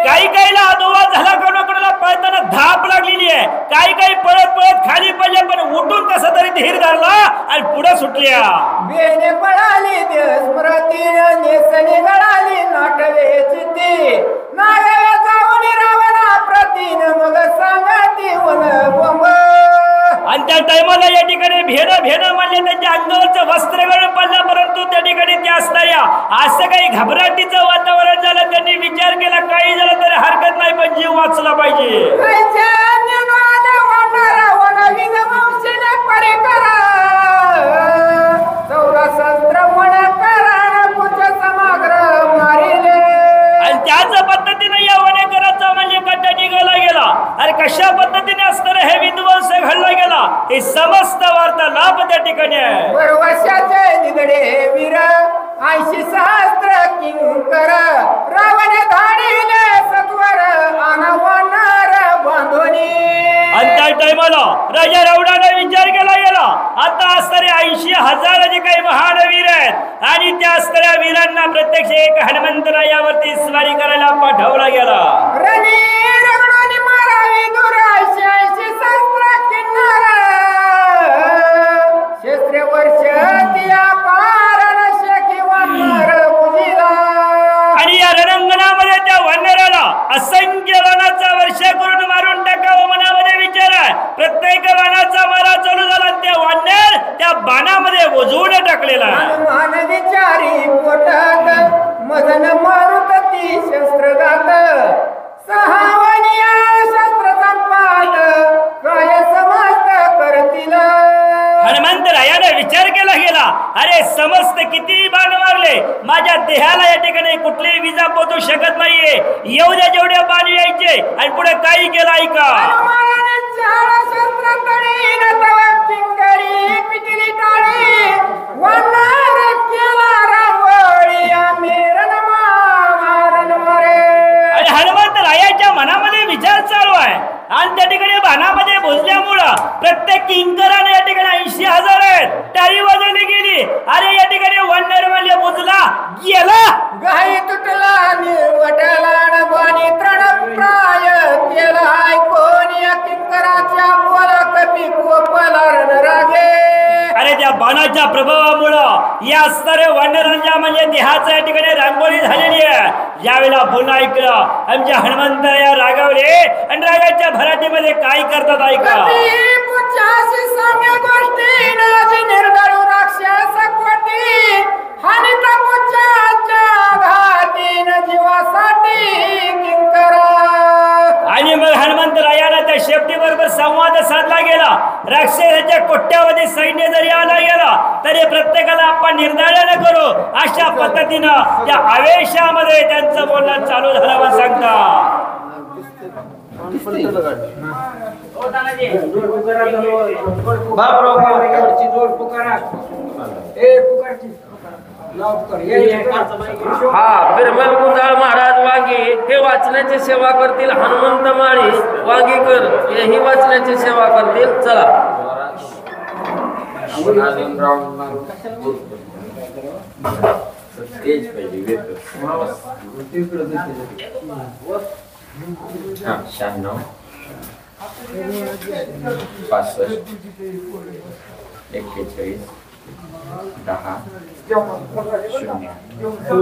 काही काहीला अधोवा झाला, कोणाकोणाला पळताना धाप लागलेली आहे, काही काही पळत पळत खाली पडले पण उठून कसा तरी धीर धरला आणि पुढे सुटल्या. बेने पळाली स्मृतीने नेसणी गळाली नाटवे चित्ती नागव्या जाऊन रावणा प्रतीन मग सांगती वन बोंब. आणि त्या टायमाला या ठिकाणी भेणं म्हणले त्यांच्या अंगावरचं वस्त्र गळून पडलं, परंतु त्या ठिकाणी त्या असणाऱ्या असं काही घबराटीचं वातावरण झालं. त्यांनी विचार केला काही झालं तरी हरकत नाही पण जीव वाचला पाहिजे. आणि त्याच पद्धतीने या वनेकराचा म्हणजे कट्टा निघाला गेला. अरे कशा पद्धतीने असताना हे विध्वंस घडला गेला हे समस्त वार्तालाप त्या ठिकाणी आहे. वर्षाचे निगडे वीर 80 सहस्त्र किंकर रावण धाडीले सत्वर अनवनार बांधोनी. आणि त्या टायमाला राजा रावणाने विचार केला गेला आता असणारे 80,000 जे काही महान वीर आहेत आणि त्या असणाऱ्या वीरांना प्रत्यक्ष एक हनुमंतरायावरती स्वारी करायला पाठवला गेला. रणी रगडोनी मारावी दूर 80 सहस्त्र किन्नर क्षेत्र वर्ष तिया पारण शेकी वानर मुजिला. आणि या रणांगणामध्ये त्या वानराला असंख्य वाणाचा वर्ष करून मारून टाकावं मनामध्ये विचार आहे. प्रत्येक वाणाचा मारा चालू झाला त्या वानर त्या बाणामध्ये ओझवून टाकलेला आहे. हनुमान विचारी पोटात मदन मारुत ती शस्त्रघात सहावनिया शस्त्र संपात काय समस्त करतील. हनुमंतरायाने विचार केला गेला अरे समस्त किती बाण मारले माझ्या देहाला या ठिकाणी कुठलीही विजा पोहोचू शकत नाहीये. येऊ द्या जेवढे बाण यायचे आणि पुढे काही केलं ऐका. हनुमानाने 4 शस्त्र तडीन तव पिंगरी पिटली टाळी वानर केला रांगोळी आमिरण मारण मारे. आणि हनुमंतरायाच्या मनामध्ये विचार चालू आहे आहे आणि त्या ठिकाणी बाणामध्ये भुजल्यामुळं प्रत्येक किंकराने या ठिकाणी 80,000 आहेत टाळी वाजवली गेली. अरे या ठिकाणी वंडर म्हणजे बुजला गेला. गाई तुटला निवटला बाणी तृणप्राय केला ऐकून या किंकराच्या बोलक पिकू पलारण रागे. अरे त्या बाणाच्या प्रभावामुळं या सर्व वंडरांच्या म्हणजे देहाचं या ठिकाणी रांगोळी झालेली आहे. यावेळेला पुन्हा ऐकलं आमच्या हनुमंत या रागावले आणि रागाच्या भराटीमध्ये काय करतात ऐका. पुच्छाशी साम्य गोष्टी नाजी निर्दळू राक्षस कोटी हानिता पुच्छाच्या घातीन जीवासाठी किंकरा. आणि मग हनुमंतरायाला त्या शेपटी बरोबर संवाद साधला गेला. राक्षसाच्या कोट्यावधी सैन्य जरी आला गेला तरी प्रत्येकाला आपण निर्धारण करू अशा पद्धतीनं त्या आवेशामध्ये त्यांचं बोलणं चालू झालं व सांगता. हा बिरबल गुंजाळ महाराज वांगी हे वाचण्याची सेवा करतील. हनुमंत माळी वांगीकर हेही वाचण्याची सेवा करतील. चला. शहाण्णव 65 41 10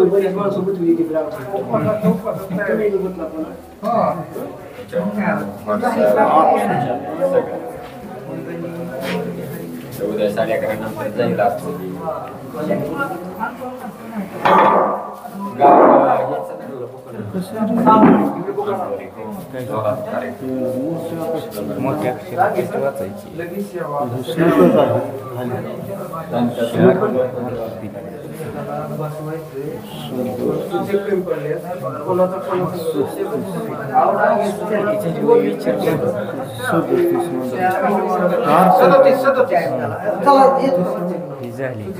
उद्या 11:30 नंतर जाईल.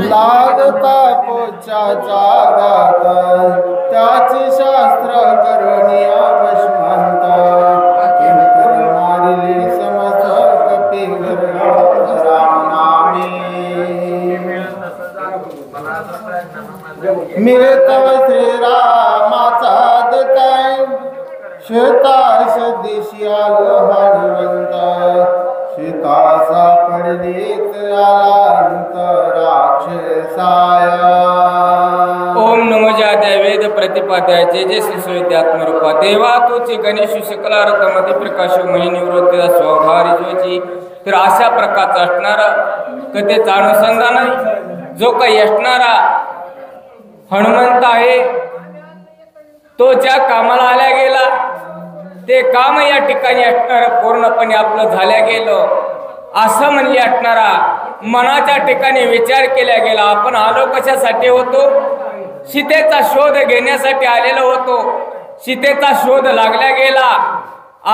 लागता पोचाचा गात त्याचे शास्त्र करण्या वशमंत मारिले समस्त कपिगर राम नामे मिळतव श्रीरामाचा दताय शेतास दिशी आलो हनुमंत सीता पडलीत आलांत राक्षसाया. ओम नमो जात्या वेद प्रतिपाद्या जय जय श्री सुविद्यात्मरूपा देवा तुझी गणेश शुक्लारथमध्ये प्रकाश मही निवृत्ती स्वभारी जोची. तर अशा प्रकारचा असणारा कथेचा अनुसंधान आहे. जो काही असणारा हनुमंत आहे तो ज्या कामाला आल्या गेला ते काम या ठिकाणी असणार पूर्णपणे आपलं झाल्या गेलं असं म्हणले असणारा मनाच्या ठिकाणी विचार केला गेला. आपण आलो कशासाठी होतो? सीतेचा शोध घेण्यासाठी आलेलो होतो. सीतेचा शोध लागला गेला.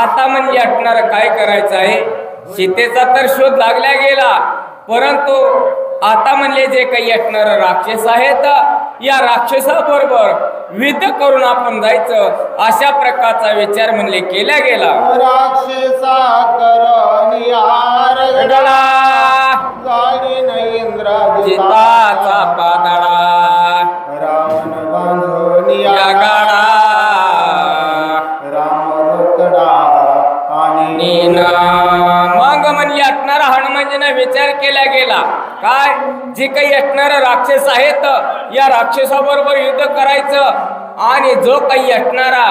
आता म्हणजे असणार काय करायचं आहे? सीतेचा तर शोध लागला गेला परंतु आता म्हणले जे काही असणार राक्षस आहेत या राक्षसाबरोबर युद्ध करून आपण जायचं अशा प्रकारचा विचार म्हणले केला गेला. राक्षसा जिताचा पातळा रावण बांधून या गाडा राम रोकडा आणि मग म्हणजे असणारा हनुमानजीने विचार केला गेला काय जे काही असणारे राक्षस आहेत या राक्षसाबरोबर युद्ध करायचं आणि जो काही असणारा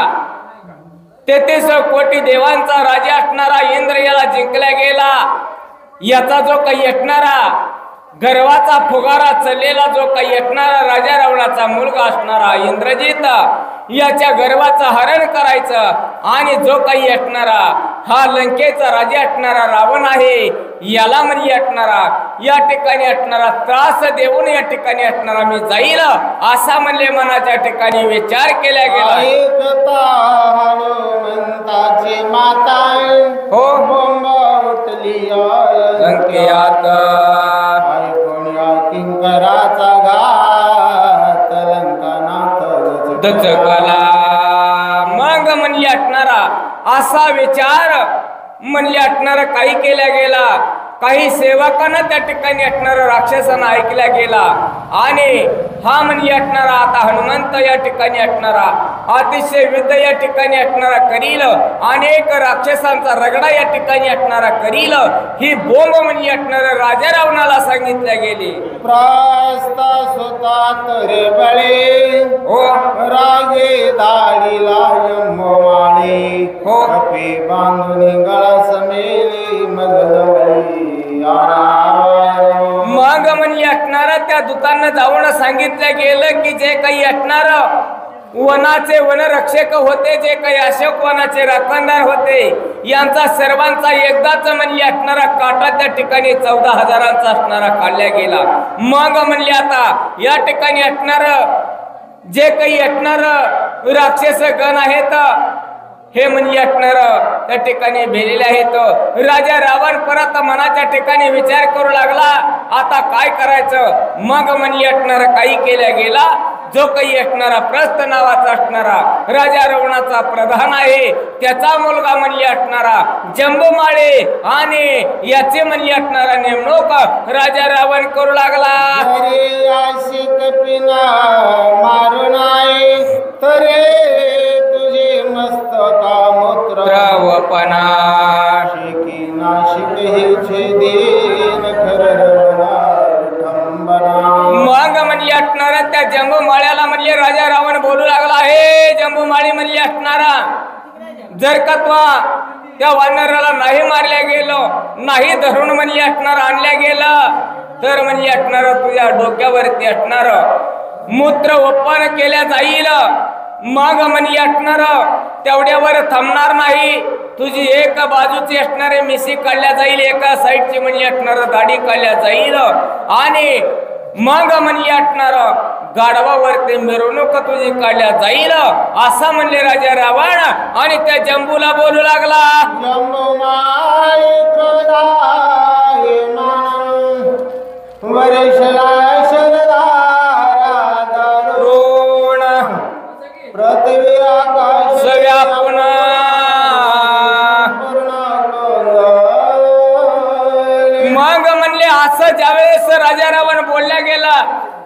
33 कोटी देवांचा राजा असणारा इंद्र याला जिंकला गेला याचा जो काही येटणारा गर्वाचा फुगारा चललेला जो काही येटणारा राजा रावणाचा मुलगा असणारा इंद्रजित याच्या गर्वाचं हरण करायचं आणि जो काही येटणारा हा लंकेचा राजा असणारा रावण आहे याला म्हणजे असणारा या ठिकाणी असणारा त्रास देऊन या ठिकाणी असणारा मी जाईल असा म्हणले मनाच्या ठिकाणी विचार केला गेला ऐकता हनुमंताची माता हो बोंब उठली लंकेत ऐकून या किंकराचा घात लंकानाथ दचकला मग म्हणले असणारा असा विचार म्हणले असणारा काही केला गेला काही सेवकांना त्या ठिकाणी असणारा राक्षसांना ऐकला गेला आणि हा म्हणजे असणारा आता हनुमंत या ठिकाणी असणारा अतिशय विद्या या ठिकाणी असणारा करील अनेक राक्षसांचा रगडा या ठिकाणी असणारा करील ही बोंब म्हणजे असणारा राजा रावणाला सांगितल्या गेली प्रास्ता सुतात रे बळे हो रागे दाढीला यमवाणी हो. कपी बांधून गळा समेली मगलवळी मग म्हणजे असणारा त्या दूतांना जाऊन सांगितलं गेलं की जे काही असणार वनाचे वनरक्षक होते जे काही अशोक वनाचे राखणदार होते यांचा सर्वांचा एकदाच म्हणजे असणारा काटा त्या ठिकाणी 14,000 असणारा काढला गेला मग म्हणले आता या ठिकाणी असणार जे काही असणार राक्षस गण आहेत हे म्हणजे असणार त्या ठिकाणी भेलेले आहेत राजा रावण परत मनाच्या ठिकाणी विचार करू लागला आता काय करायचं मग म्हणजे असणार काही केल्या गेला जो काही असणारा प्रस्थ नावाचा असणारा राजा रावणाचा प्रधान आहे त्याचा मुलगा म्हणजे असणारा जंबूमाळे आणि याचे म्हणजे असणारा नेमणूक राजा रावण करू लागला अरे आशिक पिना मारून आहे तरे तुझे मस्तका मूत्र द्रवपणा शिकी नाशिक हे छेदीन मग म्हणले असणारा त्या जंबूमाळ्याला म्हणले राजा रावण बोलू लागला हे जंबूमाळी म्हणले असणारा जर का त्या वानराला नाही मारल्या गेलो नाही धरून म्हणले असणार आणल्या गेलं तर म्हणले असणार तुझ्या डोक्यावरती असणार मूत्र ओपन केल्या जाईल मग म्हणले असणार तेवढ्यावर थांबणार नाही तुझी एक बाजूची असणारे मिशी काढल्या जाईल एका साईडची म्हणले असणार दाढी काढल्या जाईल आणि मग म्हणले असणार गाढवावरती मिरवणूक तुझी काढल्या जाईल असं म्हणले राजा रावण आणि त्या जंबूला बोलू लागला पृथ्वी आकाश व्यापून मग म्हणले असं ज्यावेळेस राजा रावण बोलल्या गेला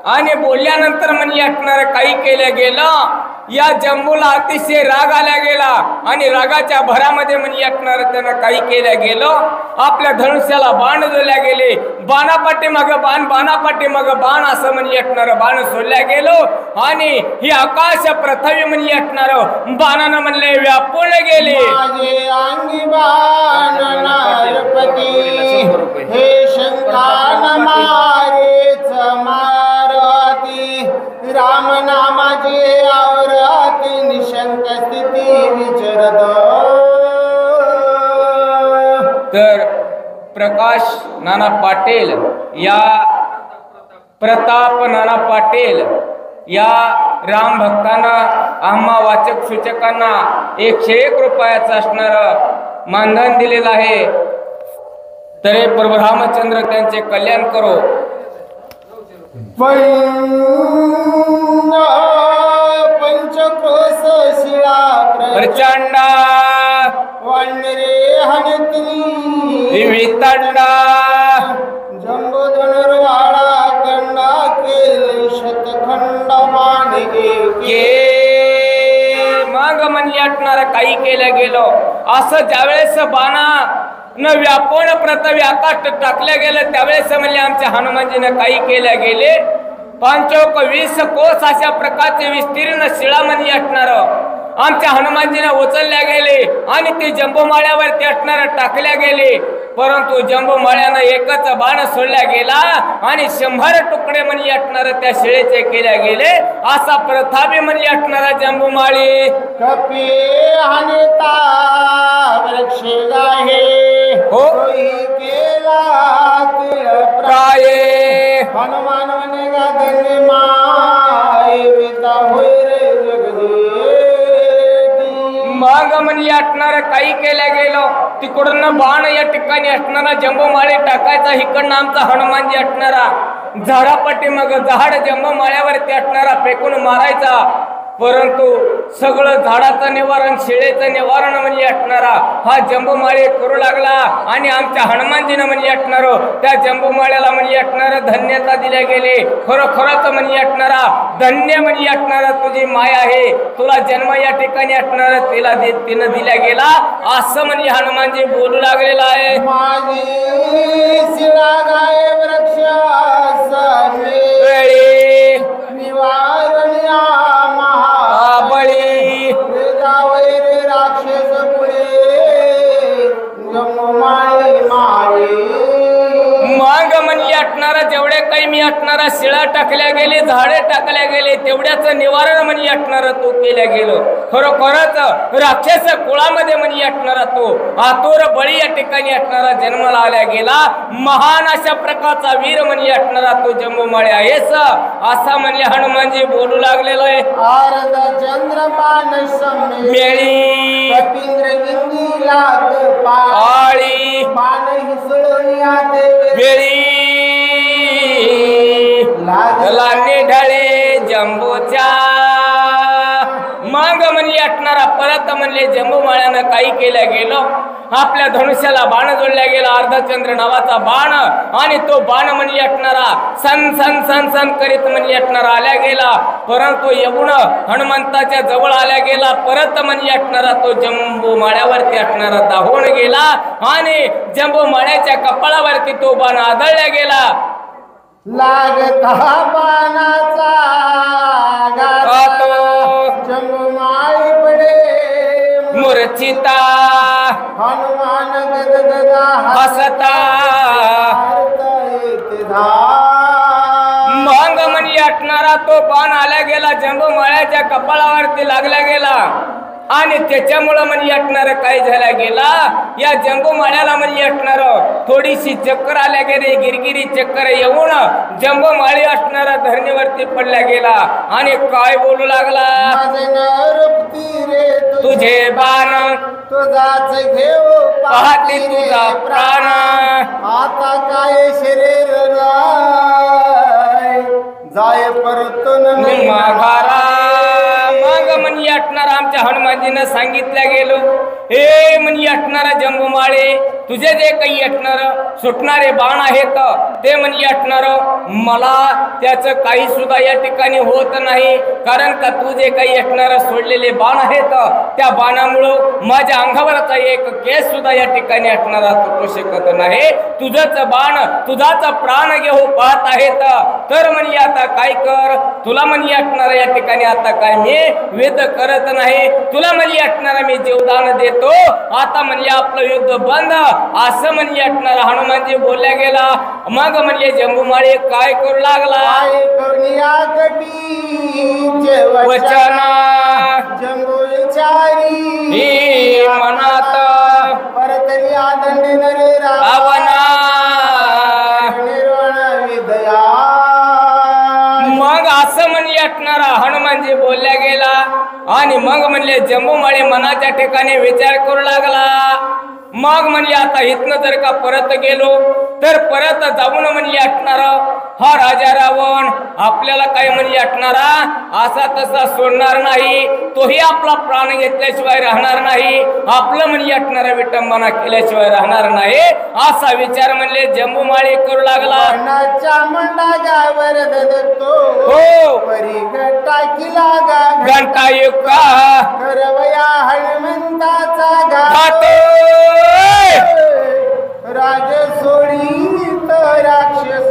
आणि बोलल्यानंतर म्हणले असणार काही केलं गेलं या जंबूला अतिशय राग आला गेला आणि रागाच्या भरामध्ये म्हणजे असणार त्यानं काही केलं गेलं आपल्या धनुष्याला बाण जोडल्या गेले बाणापाठी मग बाण बाणापाठी मग बाण असं म्हणजे असणार बाण सोडल्या गेलो आणि ही आकाश पृथ्वी म्हणजे असणार बाणानं म्हणले व्यापून गेले माझे अंगी बाण नारपती हे शंका मारेच मारती राम नामाचे आवराती निशंक स्थिती विचरत तर प्रकाश नाना पाटील या प्रताप नाना पाटील या राम भक्तांना आम्हा वाचक सूचकांना 101 रुपयाचं असणार मानधन दिलेलं आहे तरी प्रभू रामचंद्र त्यांचे कल्याण करो पंचक्रोश शिळा प्रचंडा वानरे हनती वितंडा जंबूधनुर्वाडा कंडा केले शतखंड मानगे मग म्हणले असणार काही केलं गेलो असं ज्यावेळेस बाणा न व्यापून पृथ्वी आकाश टाकल्या गेलं त्यावेळेस म्हणले आमच्या हनुमानजीनं काही केल्या गेले 520 कोस अशा प्रकारचे विस्तीर्ण शिळा म्हणजे असणार आमच्या हनुमानजीनं उचलल्या गेले आणि ते जंबूमाळ्यावरती असणार टाकल्या गेले परंतु जंबूमाळ्यानं एकच बाण सोडल्या गेला आणि 100 तुकडे म्हणजे असणार त्या शिळेचे केल्या गेले. असा प्रथापी म्हणजे असणारा जंबूमाळी कपी हानिता वृक्ष गाहे हो. तोही केला तिळ प्राये हनुमान म्हणे गा धन्य माय विता होय रे जगदेवी. मग म्हणजे असणार काही केल्या गेलो. तिकडून बाण या ठिकाणी असणारा जंबूमाळी टाकायचा. इकडनं आमचा हनुमानजी असणारा झाडापट्टी मग झाड जंबूमाळ्यावरती असणारा फेकून मारायचा. परंतु सगळं झाडाचं निवारण शिळेचं निवारण म्हणजे असणारा हा जंबूमाळी करू लागला. आणि आमच्या हनुमानजीनं म्हणजे असणार त्या जंबूमाळ्याला म्हणजे असणार धन्यता दिल्या गेले. खरोखरच म्हणजे असणारा धन्य म्हणजे असणारा तुझी माय आहे, तुला जन्म या ठिकाणी असणार तिनं दिल्या गेला असं म्हणजे हनुमानजी बोलू लागलेला आहे. माझी शिळा गाय वृक्ष वेळी निवारण्या बळी वेदावैर राक्षस पुढे जंबूमाळी माळी. मग म्हणजे असणारा जेवढे काही मी असणारा शिळा टाकल्या गेले, झाडे टाकल्या गेले, तेवढ्याच निवारण म्हणजे असणारा तो केल्या गेलो. खरोखरच राक्षस कुळामध्ये म्हणजे असणारा तो आतुर बळी या ठिकाणी असणारा जन्माला आल्या गेला. महान अशा प्रकारचा वीर म्हणजे असणारा तो जंबूमाळी आहेस असा म्हणजे हनुमानजी बोलू लागलेलो आहे. आरद चंद्रमान मेळी कपिंद्र गिंदी लाग आळी पान हिसळून आते वेळी लागला निढळे जंबूच्या. मग म्हणजे असणारा परत म्हणले जंबूमाळ्यानं काही केल्या गेलो. आपल्या धनुष्याला बाण जोडल्या गेला, अर्धचंद्र नावाचा बाण. आणि तो बाण म्हणजे असणारा सन सन सन सन करीत म्हणजे असणारा आल्या गेला. परंतु येऊन हनुमंताच्या जवळ आल्या गेला. परत म्हणजे असणारा तो जंबूमाळ्यावरती असणारा दाहोण गेला आणि जंबूमाळ्याच्या कपाळावरती तो बाण आदळल्या गेला. लागता बाणाचा जंबूमाळी पडे मूर्छिता हनुमान गदगदा हसता. मग म्हणजे असणारा तो बाण आल्या गेला, जंबूमाळ्याच्या कपाळावरती लागला गेला. आणि त्याच्यामुळं म्हणजे असणार काय झाला गेला, या जंबूमाळ्याला म्हणजे असणार थोडीशी चक्कर आल्या गेली, गिरगिरी चक्कर येऊन जंबूमाळी असणारा धरणीवरती पडल्या गेला. आणि काय बोलू लागला, तुझे बाण तुझाच घेऊ पाहते तुझा प्राण. आता काय शरीर जाय परतून माघारा. मग म्हणजे असणार आमच्या हनुमानजीनं सांगितलं गेलो, हे म्हणजे असणारा जंबूमाळे तुझे जे काही असणार सुटणारे बाण आहेत ते म्हणजे असणार मला त्याचं काही सुद्धा या ठिकाणी होत नाही. कारण का तू जे काही असणार सोडलेले बाण आहेत त्या बाणामुळं माझ्या अंगावरचा एक केस सुद्धा या ठिकाणी असणारा तुटू शकत नाही. तुझंच बाण तुझाच प्राण घेऊ पाहत आहेत. तर म्हणजे आता काय कर, तुला म्हणजे असणार या ठिकाणी आता काय मी वेद करत नाही, तुला म्हणजे असणारा मी जीवदान देतो. आता म्हणजे आपलं युद्ध बंद असं म्हणजे असणारा हनुमानजी बोलल्या गेला. मग म्हणजे जंबूमाळी काय करू लागला, वचना जंबूचारी मनात परतरी आदंडी नरे रावणा. निर्वाण विदया. मग असं म्हणजे असणारा हनुमानजी बोलल्या गेला. आणि मग म्हणले जंबूमाळी मनाच्या ठिकाणी विचार करू लागला. मग म्हणजे आता इथनं जर का परत गेलो तर परत जाऊन म्हणजे असणार हा राजा रावण आपल्याला काय म्हणजे असणारा असा तसा सोडणार नाही, तोही आपला प्राण घेतल्याशिवाय राहणार नाही, आपलं म्हणजे असणारा विटंबना केल्याशिवाय राहणार नाही असा विचार म्हणले जंबूमाळी करू लागला. हो घंटा युक्का करवया हनुमंताचा घातो राज सोडीत राक्षस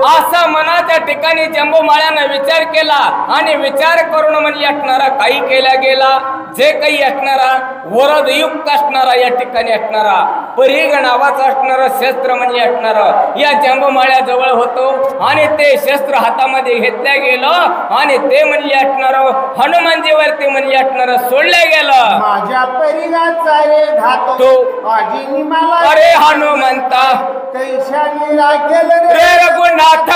असा मनाच्या ठिकाणी जंबूमाळ्यानं विचार केला. आणि विचार करून म्हणजे असणारा काही केला गेला. जे काही असणारा वरदयुक्त असणारा या ठिकाणी असणारा परीघ नावाचं असणारं शस्त्र म्हणजे असणारं या जंबमाळ्याजवळ होतो आणि ते शस्त्र हातामध्ये घेतल्या गेलं आणि ते म्हणजे असणारं हनुमानजीवरती म्हणजे असणारं सोडलं गेलं. माझ्या परिगाचा रे घातो तो आजीनी मला अरे हनुमंता कैशाने राखेल रे रघुनाथ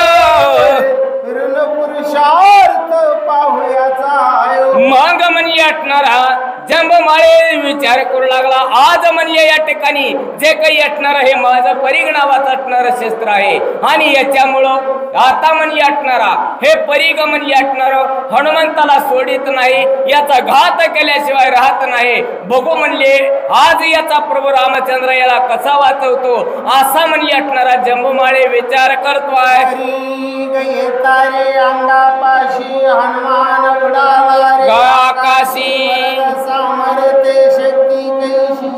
ऋण पुरुषार्थ पाहुयाचा आयो. मग म्हणजे असणारा जंबमाळे विचार करू लागला. आज म्हणजे या ठिकाणी जे काही असणार हे माझं परीघ नावाचं असणारं शस्त्र आहे आणि याच्यामुळं आता म्हणजे असणारा हे परीघ म्हणजे असणार हनुमंताला सोडित नाही, याचा घात केल्याशिवाय राहत नाही. बघू म्हणले आज याचा प्रभू रामचंद्र याला कसा वाचवतो असा म्हणजे असणारा जंबमाळे विचार करतोय. तारे अंगापाशी हनुमान उडाला रे आकाशी सामर्थ्य शक्ती कैशी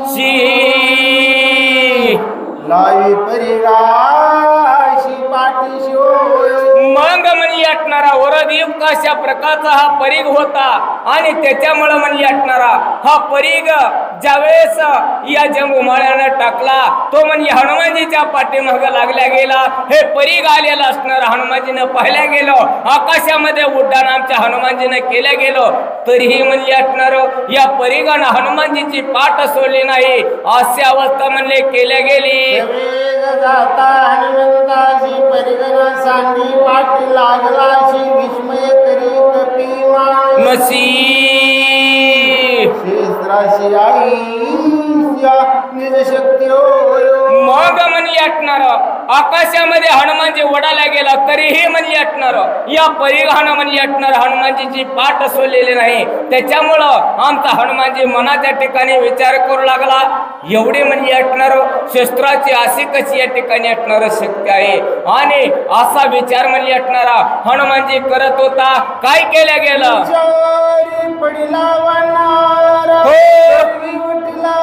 लाई परिगाशी पाठीशी होय. मग म्हणजे असणारा वरदयुक्त अशा प्रकारचा हा परीघ होता आणि त्याच्यामुळे म्हणजे असणारा हा परीघ ज्यावेळेस या जंबुमाळ्यानं टाकला तो म्हणजे हनुमानजीच्या पाठीमाग लागल्या गेला. हे परीघ आलेलं असणार हनुमानजीनं पाहिल्या गेलं, आकाशामध्ये उड्डाण आमच्या हनुमानजीनं केलं गेलं, तरीही म्हणजे असणार या परीघानं हनुमानजीची पाठ सोडली नाही. अशी अवस्था म्हणजे केल्या गेली. जाता हनुमंताची परिगणा सांगी पाठी लागलाशी विस्मय करी कपीमान नसी शेस्त्राशी आईच्या निजशक्ती होय. मग म्हणजे असणार आकाशामध्ये हनुमानजी वडाला गेला तरीही म्हणजे असणार या परिघानं म्हणजे असणार हनुमानजीची पाठ सोडलेली नाही. त्याच्यामुळं आमचा हनुमानजी मनाच्या ठिकाणी विचार करू लागला, एवढे म्हणजे असणार शस्त्राची अशी कशी या ठिकाणी असणार शक्य आहे. आणि असा विचार म्हणजे असणारा हनुमानजी करत होता. काय केलं गेलं, पडिला वाणार उठला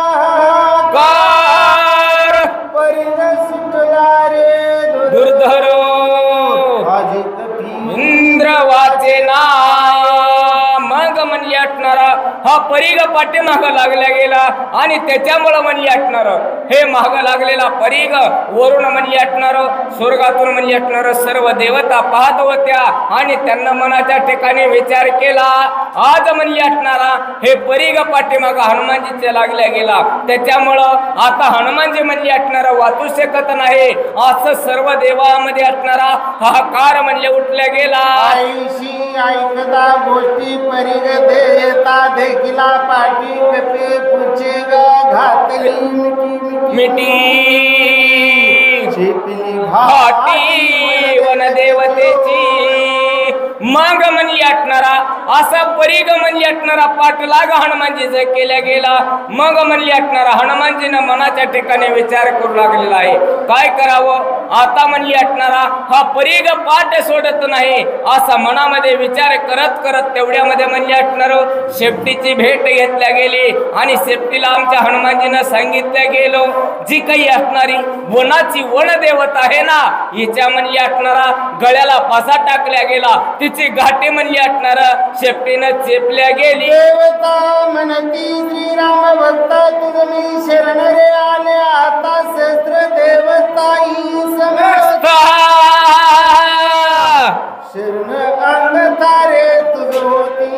परिग सुटला रे दुर्धर इंद्र वाचे ना. मग म्हणजे असणारा हा परीघ पाठीमाग लागला गेला आणि त्याच्यामुळं म्हणजे असणार हे माग लागलेला परीघ वरून म्हणजे असणार स्वर्गातून म्हणजे असणार सर्व देवता पाहत होत्या आणि त्यांना मनाच्या ठिकाणी विचार केला, आज म्हणजे असणारा हे परीघ पाठीमाग हनुमानजीचे लागल्या गेला, त्याच्यामुळं आता हनुमानजी म्हणजे असणारा वाचू शकत नाही. असं सर्व देवामध्ये असणारा हाहाकार म्हणजे उठल्या गेला. आईशी ऐकता गोष्टी परिग देता देखिला पाठी कपे पुचे घातली मिटी चिपली घाटी वनदेवतेची. मग म्हणजे असणारा असा परीघ म्हणजे असणारा पाठलाग हनुमानजीचा केला गेला. मग म्हणजे असणारा हनुमानजीनं मनाच्या ठिकाणी विचार करू लागलेला आहे, काय करावं आता म्हणजे असणारा हा परीघ पाठ सोडत नाही. असा मनामध्ये विचार करत करत तेवढ्यामध्ये म्हणजे असणार शेपटीची भेट घेतल्या गेली आणि शेपटीला आमच्या हनुमानजीनं सांगितलं गेलो, जी काही असणारी वनाची वन देवता आहे ना, हिच्या म्हणजे असणारा गळ्याला फासा टाकल्या गेला, तिची घाटी म्हणजे असणार शेपटीनं चेपल्या गेली. देवता म्हणती श्रीराम भक्ता तुझी शरण रे आले आता शस्त्र देवता ही समजता शरण अंग तारे तुझ होती.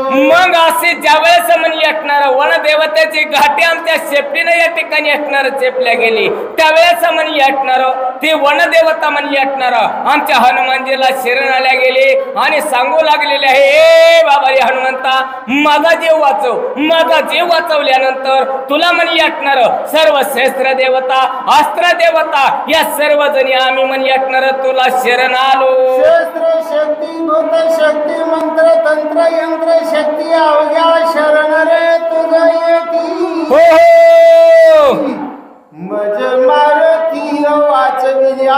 मग असे ज्यावेळेस म्हणजे असणार वनदेवतेची घाटी आमच्या शेपटीने या ठिकाणी असणार चेपल्या गेली, त्यावेळेस म्हणजे असणार ती वनदेवता म्हणजे असणार आमच्या हनुमानजीला शरण आल्या गेली आणि सांगू लागलेले आहे, ए बाबा रे हनुमंता, माझा जीव वाचव. माझा जीव वाचवल्यानंतर तुला म्हणजे असणार सर्व शस्त्र देवता अस्त्र देवता या सर्व जणी आम्ही म्हणजे असणार तुला शरण आलो. शस्त्र शक्ती भूत शक्ती मंत्र तंत्र यंत्र शक्ती अवघ्या शरण रे तुझ येती. मज मारती वाचविल्या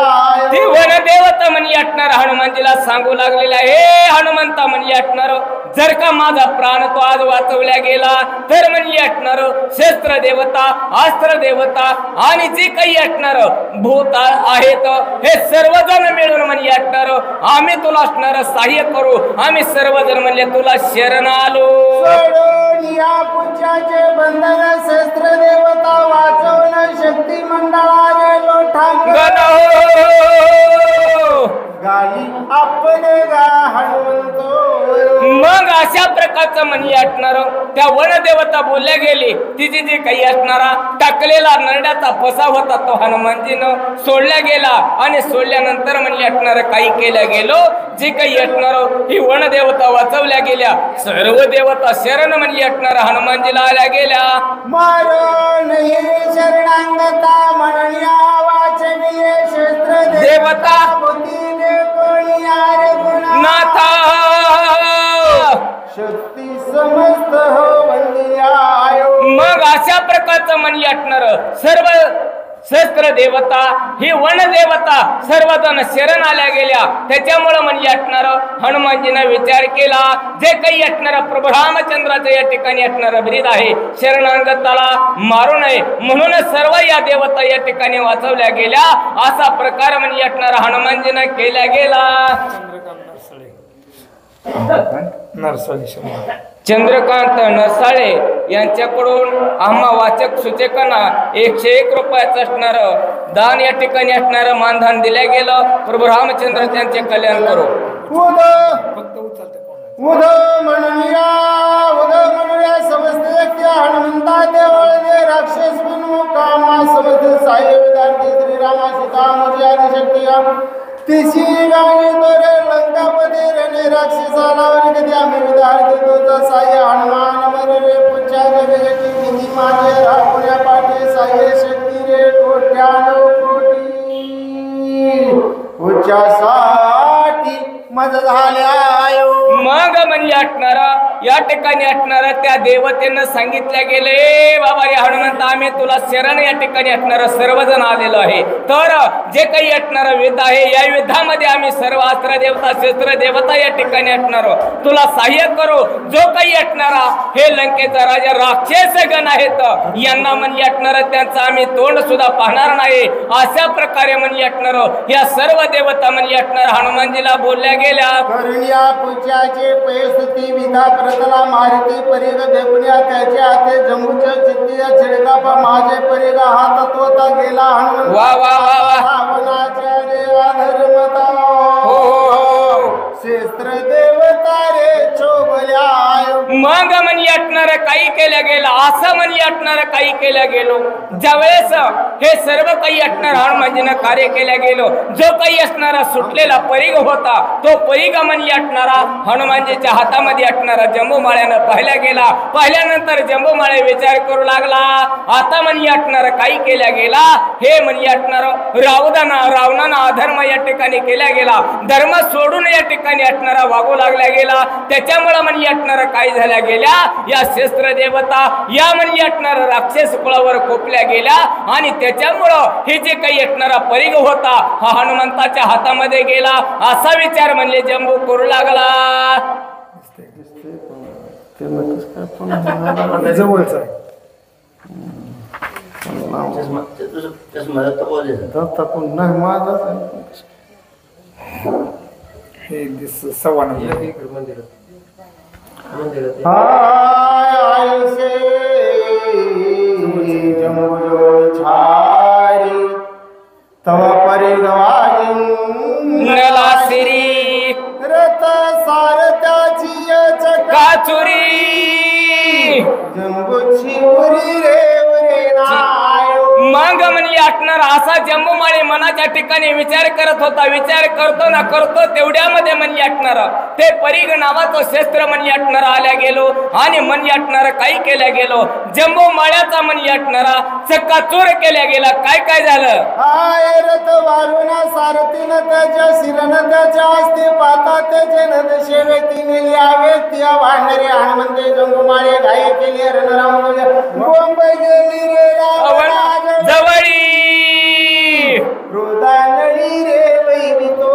ती वनदेवता म्हणजे म्हणजे असणार हनुमानजीला सांगू लागलेला हे हनुमंता म्हणजे असणार जर का माझा प्राण तो आज वाचवल्या गेला तर म्हणजे असणार शस्त्र देवता अस्त्र देवता आणि जे काही असणार भूत आहेत हे सर्वजण मिळून म्हणजे असणार आम्ही तुला असणार सहाय्य करू आम्ही सर्वजण म्हणजे तुला शरण आलो सोडून या पुच्याचे बंधन शस्त्र देवता वाचवण शक्ती मंडळाने लोठांगण गाई आपण गा हनुमंतो मग अशा प्रकारचं म्हणी असणार त्या वनदेवता बोलल्या गेली तिची जी काही असणारा टाकलेला नरड्याचा फसा होता तो हनुमानजीनं सोडल्या गेला आणि सोडल्यानंतर म्हणले असणार काही केलं गेलो जे काही असणार ही वनदेवता वाचवल्या गेल्या सर्व देवता शरण म्हणली असणार हनुमानजीला आल्या गेल्या मारण हे शरणांगता म्हणण्या वाचनीय शस्त्र देवता बुद्धीने कोणी आरे गुणा नाथा शक्ती समस्त हो वंदियायो मग अशा प्रकारचं म्हणली असणार सर्व शस्त्र देवता ही वन देवता सर्वजण शरण आल्या गेल्या त्याच्यामुळे म्हणजे असणार हनुमानजीने विचार केला जे काही असणार प्रभू रामचंद्राचं या ठिकाणी असणार ब्रीद आहे शरणागताला मारू नये म्हणून सर्व या देवता या ठिकाणी वाचवल्या गेल्या असा प्रकार म्हणजे असणार हनुमानजीने केला गेला चंद्रकांत नरसाळे यांच्याकडून आम्हा वाचक सूचकांना 101 रुपयाचं असणार दान या ठिकाणी असणार मानधन दिल्या गेलं प्रभू रामचंद्र त्यांचे कल्याण करो उद म्हणूया समस्त व्यक्ती हनुमंता देवळ दे राक्षस कामा समस्त साह्य विद्यार्थी श्रीरामा सीता मर्यादा शक्ती तिशी गाणी तोरे लंकापती रणे राक्षसाला कधी आम्ही विद्यार्थी तोचा साह्य हनुमान मरे पुच्छा जगती किती माझे राखुण्या पाठी साह्य शक्ती रे कोट्यानो कोटी उच्चासाठी मज झाल्या मग म्हणजे असणार या ठिकाणी असणार त्या देवतेनं सांगितलं गेले बाबा रे हनुमंत आम्ही तुला शरण या ठिकाणी असणार सर्वजण आलेलो आहे तर जे काही असणार युद्ध आहे या युद्धामध्ये आम्ही सर्व अस्त्र देवता शस्त्र देवता या ठिकाणी असणार तुला सहाय्य करू जो काही असणारा हे लंकेचा राजा राक्षस गण आहेत यांना म्हणजे असणार त्यांचं आम्ही तोंड सुद्धा पाहणार नाही अशा प्रकारे म्हणजे असणार या सर्व देवता म्हणजे असणार हनुमानजीला बोलल्या गेल्या करुण्या पुच्याचे पैस्तुती विधा प्रतला मारुती परिग देवण्या त्याचे हाते जम्मूच्या चित्तीया छिडकापा माझे परिग हात तोता गेला हनुमान वा वा वा वा रावणाच्या देवा धर्मता शस्त्र देवता रे चोबल्या मग म्हणजे असणार काही केल्या गेलं असं म्हणजे असणार काही केलं गेलो ज्यावेळेस हे सर्व काही असणार हनुमानजीनं कार्य केल्या गेलो जो काही असणारा सुटलेला परिग होता तो परिग म्हणजे असणारा हनुमानजीच्या हातामध्ये असणारा जंबूमाळ्यानं पाहिला गेला पाहिल्यानंतर जंबूमाळे विचार करू लागला आता म्हणजे असणार काही केल्या गेला हे म्हणजे असणार रावणानं अधर्म या ठिकाणी केला गेला धर्म सोडून या ठिकाणी असणारा वागू लागला गेला त्याच्यामुळे म्हणजे असणार काय झाल्या गेल्या या शस्त्र देवता या म्हणजे असणार राक्षस कुळावर कोपल्या गेल्या आणि त्याच्यामुळं हे जे काही असणारा परिग होता हा हनुमंताच्या हातामध्ये गेला असा विचार म्हणजे जंबू करू लागला जवळचा सव्वा तव नला सिरी रथ सारथ्याची काचुरी जंबूची उरी रे उरे नायो मग म्हणजे असणार असा जंबूमाळी मनाच्या ठिकाणी विचार करत होता विचार करतो ना करतो तेवढ्यामध्ये म्हणजे असणार ते परिग नावाचं शस्त्र म्हणजे असणार आल्या गेलो आणि म्हणजे असणार काही केल्या गेलो जंबूमाळ्याचा म्हणजे असणारा चक्काचूर केल्या गेला काय काय झालं हाय रथ वारुणा सारथीनं त्याच्या शिरण त्याच्या असते पाता त्याचे नद शेवेतीने यावे त्या वाढणारे हनुमंते जंबूमाळे घाई केली रणराम मुंबई गेली रे जवळी रोदानळी रे वैवितो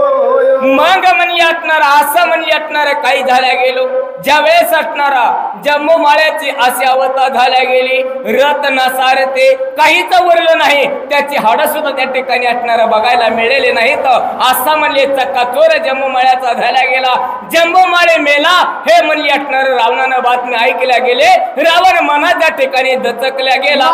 असणारा असं म्हणली असणारा काही झाल्या गेलो ज्यावेळेस असणारा जम्मू माळ्याची अशी अवस्था झाल्या गेली रथ नसार ते काहीच उरलं नाही त्याची हाडं सुद्धा त्या ठिकाणी असणारा बघायला मिळाले नाहीत असं म्हणले चक्काचोर जम्मू माळ्याचा झाल्या गेला जम्मू माळे मेला हे म्हणली असणार रावणानं बातमी ऐकल्या गेले रावण मनाच्या ठिकाणी दचकल्या गेला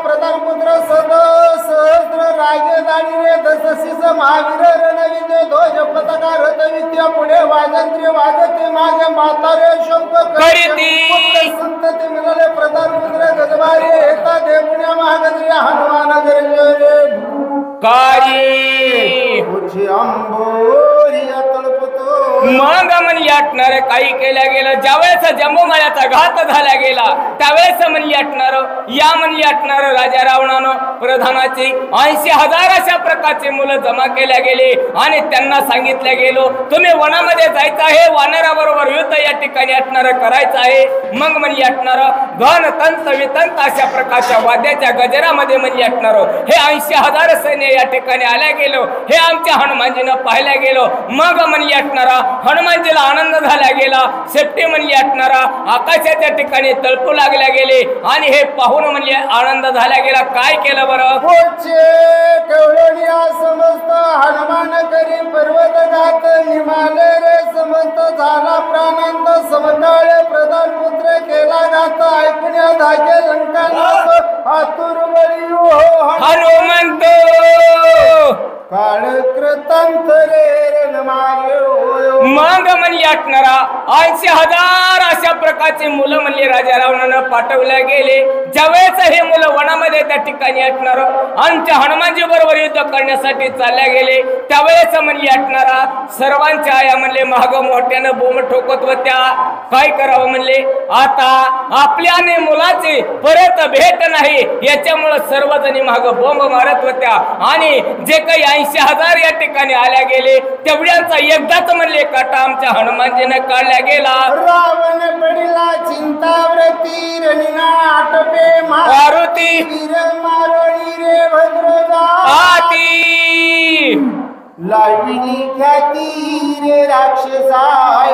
प्रधानपुत्र सहस्र राजधानी रे दशशीस महावीर रणविजय ध्वज पताका रथ विद्या पुढे वाजंत्री वाजते मागे म्हातारे शोक करीती संतती मिळाले प्रधानपुत्र गजबारी येता देवपुण्या महागजरी हनुमान गरजे कारी अंबोरी तळपतो मग म्हणली असणार काही केल्या गेलं ज्यावेळेस जम्मू माळ्याचा घात झाला गेला त्यावेळेस म्हणली असणार या म्हणली असणार राजा रावणानं प्रधानाची 80,000 अशा प्रकारचे मुलं जमा केल्या गेले आणि त्यांना सांगितलं गेलो तुम्ही वनामध्ये जायचं आहे वानराबरोबर युद्ध या ठिकाणी असणार करायचं आहे मग म्हणली असणार घन तंत वितंत अशा प्रकारच्या वाद्याच्या गजरामध्ये म्हणली असणार हे 80,000 सैन्य या ठिकाणी आल्या गेलो हे आमच्या हनुमानजीनं पाहायला गेलो मग म्हणली असणारा हनुमानजीला आनंद झाला गेला शेपटी म्हणली असणारा आकाशाच्या ठिकाणी तळपू लागल्या गेले आणि हे पाहून म्हणले आनंद झाला गेला काय केलं बरं समस्त हनुमान करी पर्वत घात निमाले रे समस्त झाला प्राणांत समकाळे प्रधान पुत्र केला घात ऐकण्या धागे लंकानाथ आतुर बळी हनुमंत काळ कृतांतरे मग म्हणली असणारा 80,000 अशा प्रकारचे मुलं म्हणले राजा रावणानं पाठवल्या गेले ज्यावेळेस हे मुलं वनामध्ये त्या ठिकाणी असणार आमच्या हनुमानजी बरोबर युद्ध करण्यासाठी चालल्या गेले त्यावेळेस म्हणली असणारा सर्वांच्या आया म्हणले महाग मोठ्यानं बोंब ठोकत होत्या काय करावं म्हणले आता आपल्याने मुलाची परत भेट नाही याच्यामुळे सर्वजणी महाग बोंब मारत होत्या आणि जे काही 80,000 या ठिकाणी आल्या गेले तेवढ्यांचा एकदाच म्हणले काटा आमच्या हनुमानजीने काढला गेला रावण पडिला चिंताव्रती रणिना आटपे मारुती वीर मारोणी रे भद्रदा आती लाविनी ख्याती रे राक्षसा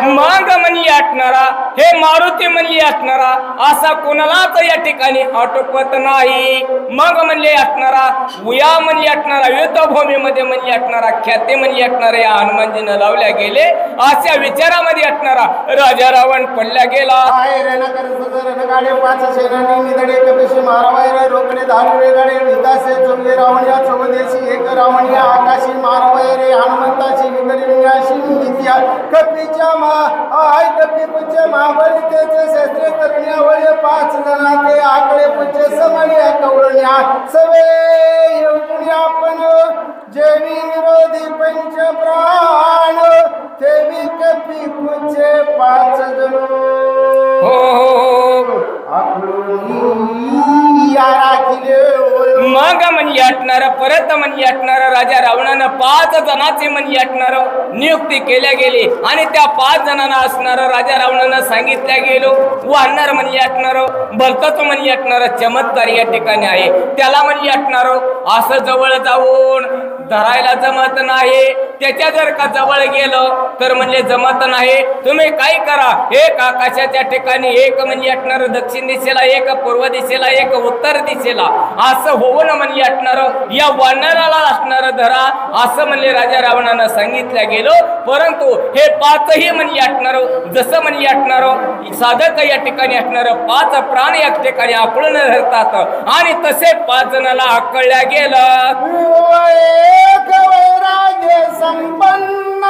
मग म्हणली असणारा हे मारुती म्हणली असणारा असा कोणालाच या ठिकाणी आटोपत नाही मग म्हणले असणारा उया म्हणली असणारा युद्धभूमीमध्ये म्हणली असणारा ख्याती म्हणली असणारा या हनुमानजीनं लावल्या गेले अशा विचारामध्ये असणारा राजा रावण पडल्या गेला रणगाडे 5 सेनानी निधडे कपिशी मारवाय रोकडे धारुळे गाडे विदासे चौगे रावणिया चौदेशी एक रावणिया आकाशी मारवाय रे हनुमंताची निगडीशी नित्या कपीच्या आय कपी पुच्चे महाबली त्याचे शस्त्रे करण्या वळे 5 जणांचे आकडे पुच्चे समण्या कवळण्या सवे येऊन आपण जेवी विरोधी पंच प्राण तेवी कपी पुच्चे 5 जण मग म्हणली असणार परत म्हणली असणार राजा रावणानं 5 जणांची म्हणली असणार नियुक्ती केल्या गेली आणि त्या 5 जणांना असणार राजा रावणानं सांगितल्या गेलो वाहणार म्हणली असणार भलतच म्हणली असणार चमत्कार या ठिकाणी आहे त्याला म्हणली असणार असं जवळ जाऊन धरायला जमत नाही त्याच्या जर का जवळ गेलं तर म्हणजे जमत नाही तुम्ही काय करा एक आकाशाच्या ठिकाणी एक म्हणजे असणार दक्षिण दिशेला एक पूर्व दिशेला एक उत्तर दिशेला असं होऊन म्हणजे असणार या वानराला असणार धरा असं म्हणले राजा रावणानं सांगितलं गेलो परंतु हे 5ही म्हणजे असणार जसं म्हणजे असणार साधक या ठिकाणी असणार 5 प्राण या ठिकाणी आकळून धरतात आणि तसे 5 जणाला आकळल्या गेलं संपन्न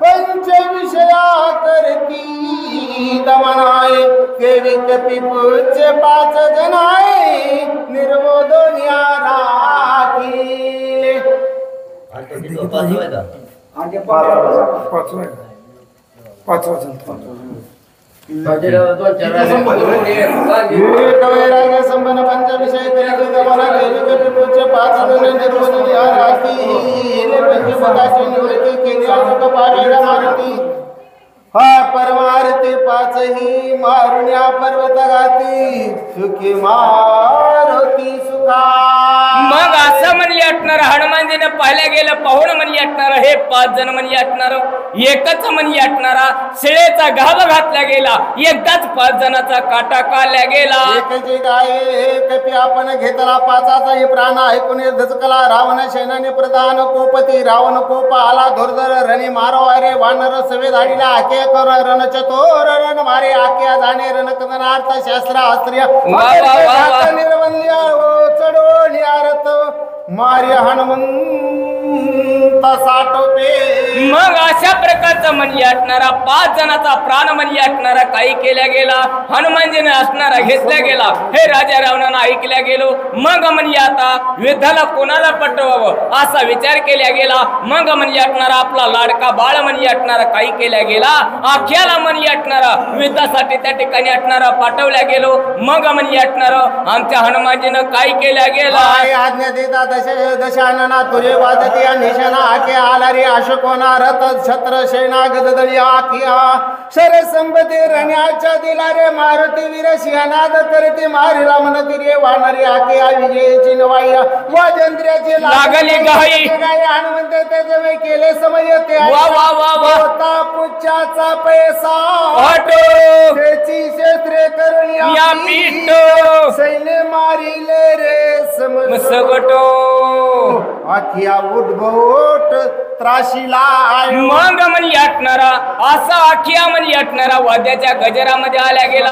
पंच विषया करती दमनाय केवी कपी पुच्चे 5 जनाय निर्मोदनिया राखी संपन्न पंच विषय करती दमना केवी कपी पुच्चे 5 जन निर्मोदनिया राखी पंचपदाची निवृत्ती केली पाठायला मारती हा परमारती पाचही मारुण्या पर्वत गाती सुखी मारुती सुखा. मग असं म्हणले असणार हनुमानजीने पाहिल्या गेलं पाहून म्हणले असणार हे 5 जण म्हणले असणार एकच म्हणले असणारा शिळेचा घाव घातला गेला एकदाच 5 जणाचा काटा काढला गेला. एकची गाय एक आपण घेतला पाचाचाही प्राण ऐकून धचकला रावण सेनाने प्रधान कोपती रावण कोप आला धुर्धर रणी मारो अरे वानर सवे धाडीला आके कर रण चतुर रण मारे आक्या जाणे रण कदनार्थ शास्त्र अस्त्रिय निर्वल्य चढवणी आरत मारे हनुमंत साठोपे. मग अशा प्रकारचं म्हणले असणारा 5 जणाचा प्राण म्हणले असणारा काही केल्या गेला हनुमानजीने असणारा घेतल्या गेला. हे राजा रावणानं ऐकल्या गेलो. मग म्हणले आता युद्धाला कोणाला पटवावं असा विचार केला गेला. मग म्हणले असणारा आपला लाडका बाळ म्हणले असणारा काही केल्या गेला आख्याला म्हणले असणारा युद्धासाठी त्या ठिकाणी असणारा पाठवल्या गेलो. मग म्हणले असणारा आमच्या हनुमानजीनं काय केल्या गेला आज्ञा देता दशानना तुझे वादती निशाणा आके आला रे अशोकोना रथ छत्र सेना गददळी आखिया शर संबते रण्याच्या दिला रे मारुती वीर सिंहनाद करते मारिला म्हणती रे वानरी आके विजयची नवाई वाजंत्र्याची लागली गाई हनुमंत त्याचे केले समजते वा वा वा वा होता पुच्छाचा पैसा ऑटो त्याची क्षेत्रे या पीठ सैन्य मारिले रे सगटो आखिया उठबोट त्राशीला. मग म्हणली असणारा असा आखिया म्हणली असणारा वाद्याच्या गजरामध्ये आल्या गेला.